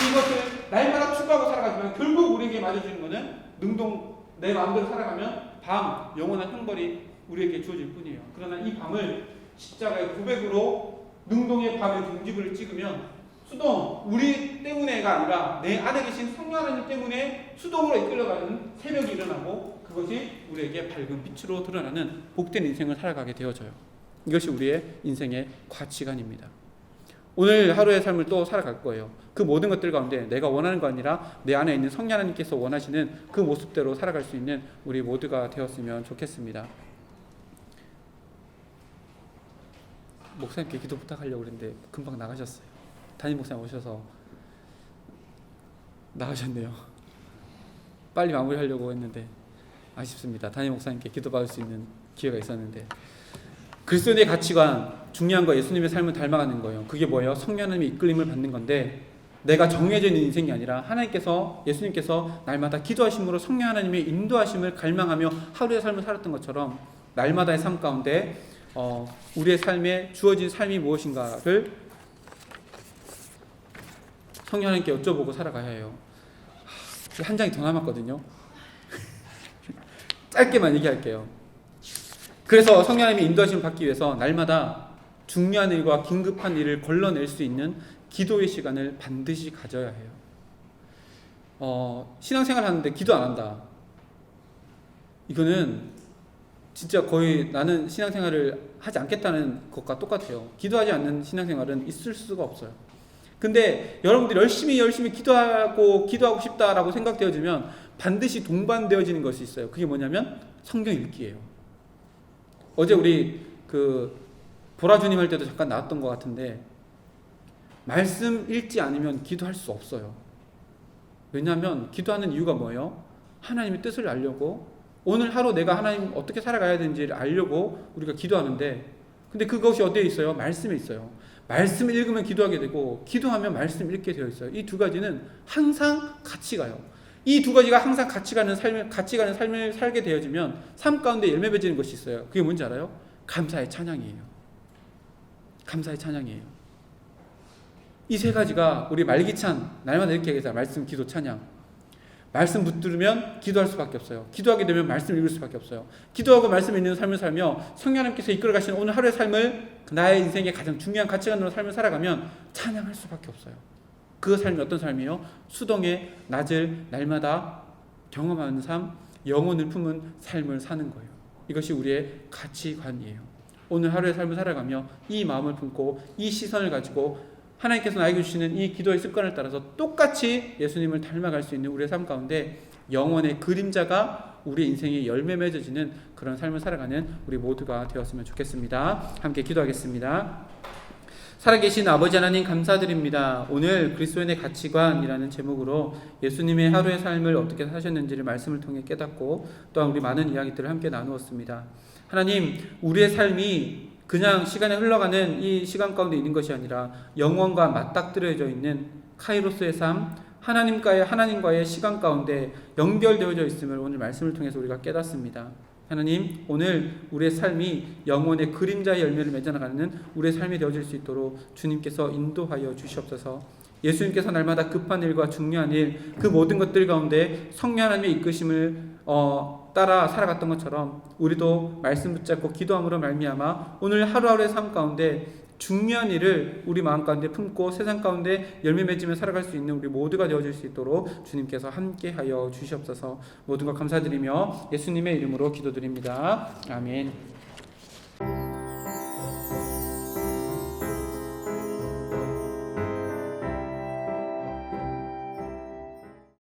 이것을 날마다 추구하고 살아가지만 결국 우리에게 맞아주는 것은 능동 내 마음대로 살아가면 밤, 영원한 형벌이 우리에게 주어질 뿐이에요. 그러나 이 밤을 십자가의 고백으로 능동의 밤의 종지부를 찍으면 수동, 우리 때문에가 아니라 내 안에 계신 성령 하나님 때문에 수동으로 이끌려가는 새벽이 일어나고 그것이 우리에게 밝은 빛으로 드러나는 복된 인생을 살아가게 되어져요. 이것이 우리의 인생의 가치관입니다. 오늘 하루의 삶을 또 살아갈 거예요. 그 모든 것들 가운데 내가 원하는 거 아니라 내 안에 있는 성령 하나님께서 원하시는 그 모습대로 살아갈 수 있는 우리 모두가 되었으면 좋겠습니다. 목사님께 기도 부탁하려고 그랬는데 금방 나가셨어요. 담임 목사님 오셔서 나가셨네요. 빨리 마무리하려고 했는데 아쉽습니다. 담임 목사님께 기도받을 수 있는 기회가 있었는데 그리스도인의 가치관, 중요한 거 예수님의 삶을 닮아가는 거예요. 그게 뭐예요? 성령 하나님의 이끌림을 받는 건데 내가 정해져 있는 인생이 아니라 하나님께서, 예수님께서 날마다 기도하심으로 성령 하나님의 인도하심을 갈망하며 하루의 삶을 살았던 것처럼 날마다의 삶 가운데 우리의 삶에 주어진 삶이 무엇인가를 성령 하나님께 여쭤보고 살아가야 해요. 한 장이 더 남았거든요. 짧게만 얘기할게요. 그래서 성령 하나님의 인도하심을 받기 위해서 날마다 중요한 일과 긴급한 일을 걸러낼 수 있는 기도의 시간을 반드시 가져야 해요. 신앙생활 하는데 기도 안 한다. 이거는 진짜 거의 나는 신앙생활을 하지 않겠다는 것과 똑같아요. 기도하지 않는 신앙생활은 있을 수가 없어요. 근데 여러분들이 열심히 기도하고 싶다라고 생각되어지면 반드시 동반되어지는 것이 있어요. 그게 뭐냐면 성경 읽기예요. 어제 우리 보라주님 할 때도 잠깐 나왔던 것 같은데 말씀 읽지 않으면 기도할 수 없어요. 왜냐하면 기도하는 이유가 뭐예요? 하나님의 뜻을 알려고, 오늘 하루 내가 하나님 어떻게 살아가야 되는지를 알려고 우리가 기도하는데, 근데 그것이 어디에 있어요? 말씀에 있어요. 말씀을 읽으면 기도하게 되고 기도하면 말씀 읽게 되어 있어요. 이 두 가지는 항상 같이 가요. 이 두 가지가 항상 같이 가는 삶을 살게 되어지면 삶 가운데 열매 맺는 것이 있어요. 그게 뭔지 알아요? 감사의 찬양이에요. 감사의 찬양이에요. 이 세 가지가 우리 말기찬 날마다 이렇게 얘기해서 말씀, 기도, 찬양. 말씀 붙들으면 기도할 수밖에 없어요. 기도하게 되면 말씀을 읽을 수밖에 없어요. 기도하고 말씀 읽는 삶을 살며 성령 하나님께서 이끌어 가시는 오늘 하루의 삶을 나의 인생의 가장 중요한 가치관으로 삶을 살아가면 찬양할 수밖에 없어요. 그 삶이 어떤 삶이에요? 수동의 낮을 날마다 경험하는 삶, 영혼을 품은 삶을 사는 거예요. 이것이 우리의 가치관이에요. 오늘 하루의 삶을 살아가며 이 마음을 품고 이 시선을 가지고 하나님께서 나에게 주시는 이 기도의 습관을 따라서 똑같이 예수님을 닮아갈 수 있는 우리의 삶 가운데 영원의 그림자가 우리 인생의 열매 맺어지는 그런 삶을 살아가는 우리 모두가 되었으면 좋겠습니다. 함께 기도하겠습니다. 살아계신 아버지 하나님 감사드립니다. 오늘 그리스도인의 가치관이라는 제목으로 예수님의 하루의 삶을 어떻게 사셨는지를 말씀을 통해 깨닫고 또한 우리 많은 이야기들을 함께 나누었습니다. 하나님, 우리의 삶이 그냥 시간에 흘러가는 이 시간 가운데 있는 것이 아니라 영원과 맞닥뜨려져 있는 카이로스의 삶, 하나님과의 시간 가운데 연결되어져 있음을 오늘 말씀을 통해서 우리가 깨닫습니다. 하나님, 오늘 우리의 삶이 영혼의 그림자의 열매를 맺어나가는 우리의 삶이 되어질 수 있도록 주님께서 인도하여 주시옵소서. 예수님께서 날마다 급한 일과 중요한 일, 그 모든 것들 가운데 성령 하나님의 이끄심을 따라 살아갔던 것처럼 우리도 말씀 붙잡고 기도함으로 말미암아 오늘 하루하루의 삶 가운데 중요한 일을 우리 마음 가운데 품고 세상 가운데 열매 맺으며 살아갈 수 있는 우리 모두가 되어질 수 있도록 주님께서 함께하여 주시옵소서. 모든 것 감사드리며 예수님의 이름으로 기도드립니다. 아멘.